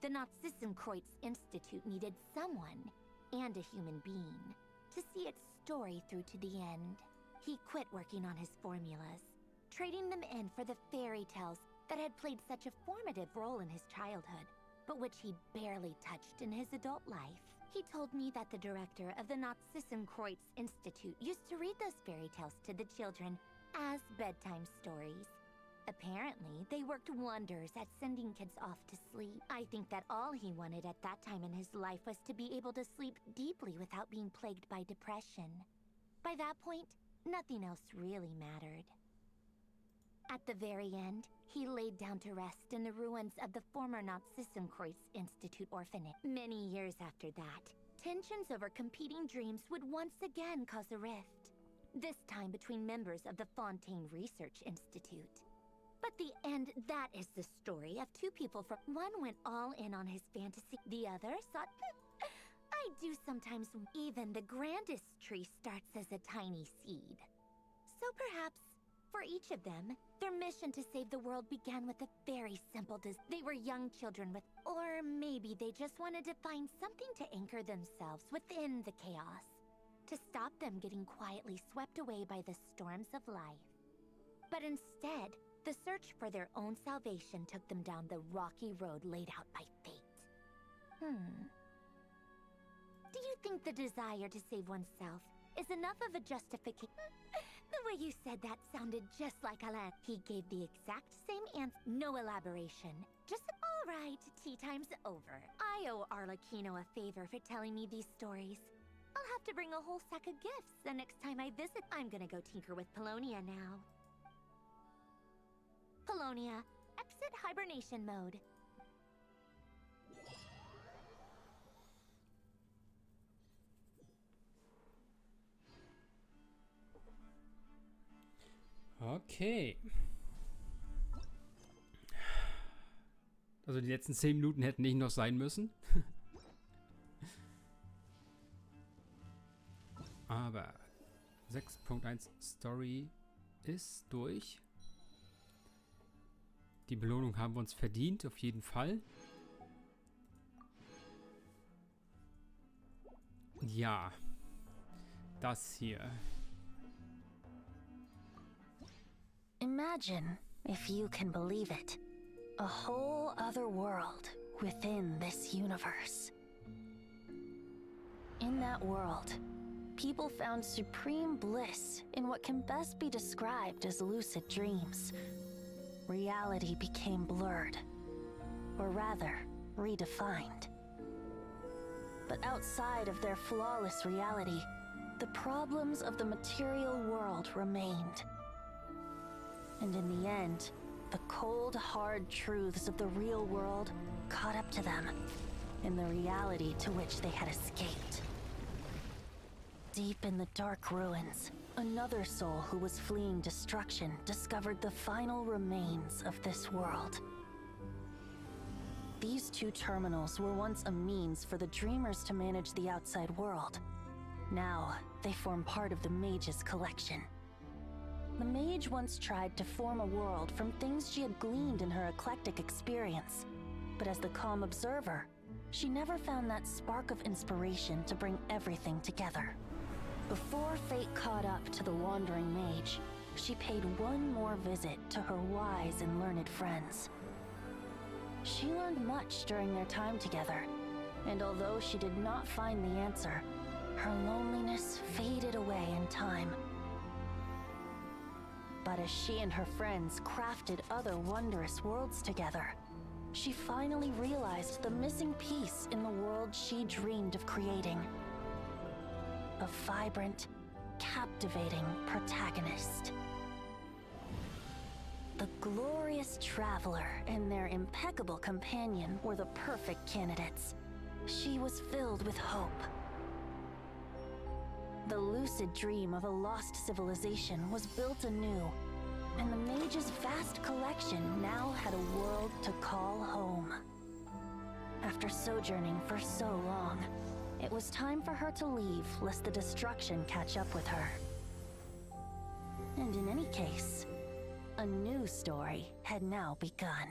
The Nod-Krai Institute needed someone, and a human being, to see its story through to the end. He quit working on his formulas, trading them in for the fairy tales that had played such a formative role in his childhood, but which he'd barely touched in his adult life. He told me that the director of the Nod-Krai Institute used to read those fairy tales to the children as bedtime stories. Apparently, they worked wonders at sending kids off to sleep. I think that all he wanted at that time in his life was to be able to sleep deeply without being plagued by depression. By that point, nothing else really mattered. At the very end, he laid down to rest in the ruins of the former Nazissenkreuz Institute orphanage. Many years after that, tensions over competing dreams would once again cause a rift. This time between members of the Fontaine Research Institute. But the end, that is the story of two people from... One went all in on his fantasy, the other sought... I do sometimes... Even the grandest tree starts as a tiny seed. So perhaps, for each of them, their mission to save the world began with a very simple They were young children with... Or maybe they just wanted to find something to anchor themselves within the chaos. To stop them getting quietly swept away by the storms of life. But instead, the search for their own salvation took them down the rocky road laid out by fate. Do you think the desire to save oneself is enough of a justification? The way you said that sounded just like Alain. He gave the exact same answer. No elaboration. Just, all right, tea time's over. I owe Arlecchino a favor for telling me these stories. I'll have to bring a whole sack of gifts the next time I visit. I'm gonna go tinker with Polonia now. Polonia, exit hibernation mode. Okay. Also die letzten 10 Minuten hätten nicht noch sein müssen. Aber 6.1 Story ist durch. Die Belohnung haben wir uns verdient, auf jeden Fall. Ja. Das hier. Imagine, if you can believe it, a whole other world within this universe. In that world, people found supreme bliss in what can best be described as lucid dreams. Reality became blurred, or rather, redefined. But outside of their flawless reality, the problems of the material world remained. And in the end, the cold, hard truths of the real world caught up to them in the reality to which they had escaped. Deep in the dark ruins, another soul who was fleeing destruction discovered the final remains of this world. These two terminals were once a means for the dreamers to manage the outside world. Now, they form part of the mage's collection. The mage once tried to form a world from things she had gleaned in her eclectic experience. But as the calm observer, she never found that spark of inspiration to bring everything together. Before fate caught up to the wandering mage, she paid one more visit to her wise and learned friends. She learned much during their time together, and although she did not find the answer, her loneliness faded away in time. But as she and her friends crafted other wondrous worlds together, she finally realized the missing piece in the world she dreamed of creating. A vibrant, captivating protagonist. The glorious traveler and their impeccable companion were the perfect candidates. She was filled with hope. The lucid dream of a lost civilization was built anew, and the mage's vast collection now had a world to call home. After sojourning for so long, it was time for her to leave lest the destruction catch up with her. And in any case, a new story had now begun.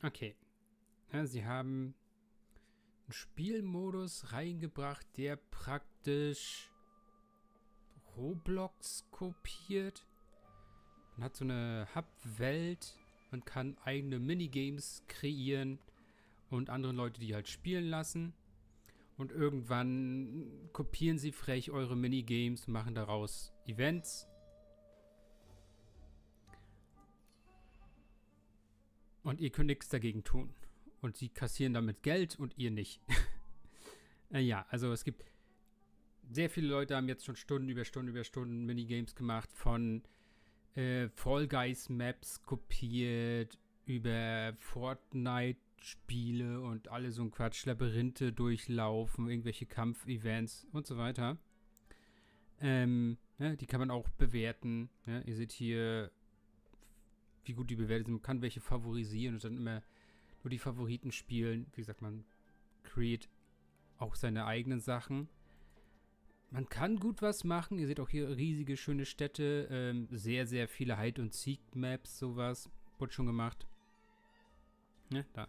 Okay. Ja, sie haben einen Spielmodus reingebracht, der praktisch Roblox kopiert. Man hat so eine Hub-Welt, man kann eigene Minigames kreieren und andere Leute die halt spielen lassen. Und irgendwann kopieren sie frech eure Minigames und machen daraus Events. Und ihr könnt nichts dagegen tun. Und sie kassieren damit Geld und ihr nicht. Ja, also es gibt sehr viele Leute haben jetzt schon Stunden über Stunden Minigames gemacht, von Fall Guys Maps kopiert, über Fortnite-Spiele und alle so ein Quatsch, Labyrinthe durchlaufen, irgendwelche Kampfevents und so weiter. Die kann man auch bewerten. Ja, ihr seht hier, wie gut die bewertet sind. Man kann welche favorisieren und dann immer nur die Favoriten spielen. Wie gesagt, man create auch seine eigenen Sachen. Man kann gut was machen. Ihr seht auch hier riesige, schöne Städte. Sehr, sehr viele Hide- und Seek-Maps, sowas. Wurde schon gemacht. Ja, da.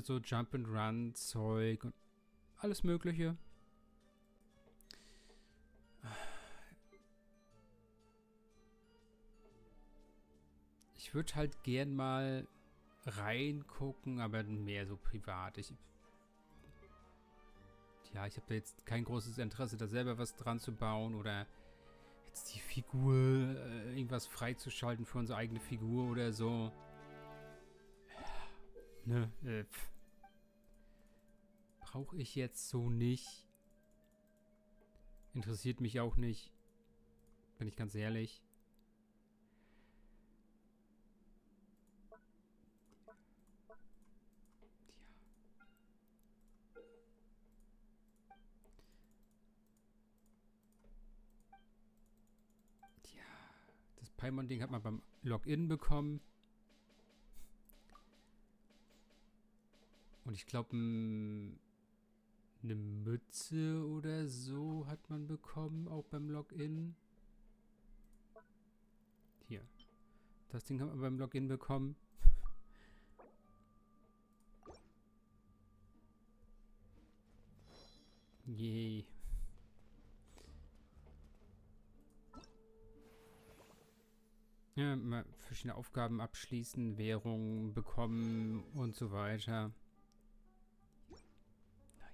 So Jump-and-Run-Zeug und alles Mögliche. Ich würde halt gern mal reingucken, aber mehr so privat. Ich habe da jetzt kein großes Interesse, da selber was dran zu bauen oder jetzt die Figur, irgendwas freizuschalten für unsere eigene Figur oder so. Brauche ich jetzt so nicht. Interessiert mich auch nicht. Bin ich ganz ehrlich. Das Paimon-Ding hat man beim Login bekommen. Und ich glaube, eine Mütze oder so hat man bekommen, auch beim Login. Hier. Das Ding hat man beim Login bekommen. Yay. Ja, mal verschiedene Aufgaben abschließen, Währung bekommen und so weiter. Naja.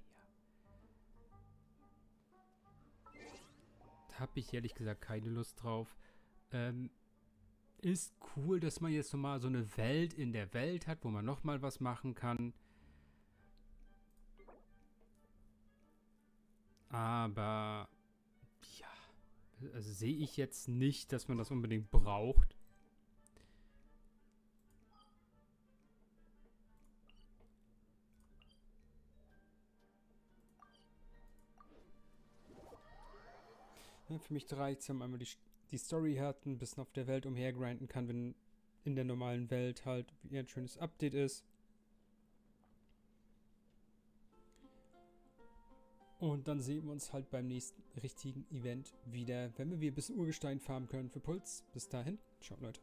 Da habe ich ehrlich gesagt keine Lust drauf. Ist cool, dass man jetzt nochmal so eine Welt in der Welt hat, wo man nochmal was machen kann. Aber ja, also sehe ich jetzt nicht, dass man das unbedingt braucht. Ja, für mich reicht es, wenn man einmal die Story hat, ein bisschen auf der Welt umhergrinden kann, wenn in der normalen Welt halt wie ein schönes Update ist. Und dann sehen wir uns halt beim nächsten richtigen Event wieder, wenn wir ein bisschen Urgestein farmen können für Puls. Bis dahin, ciao Leute.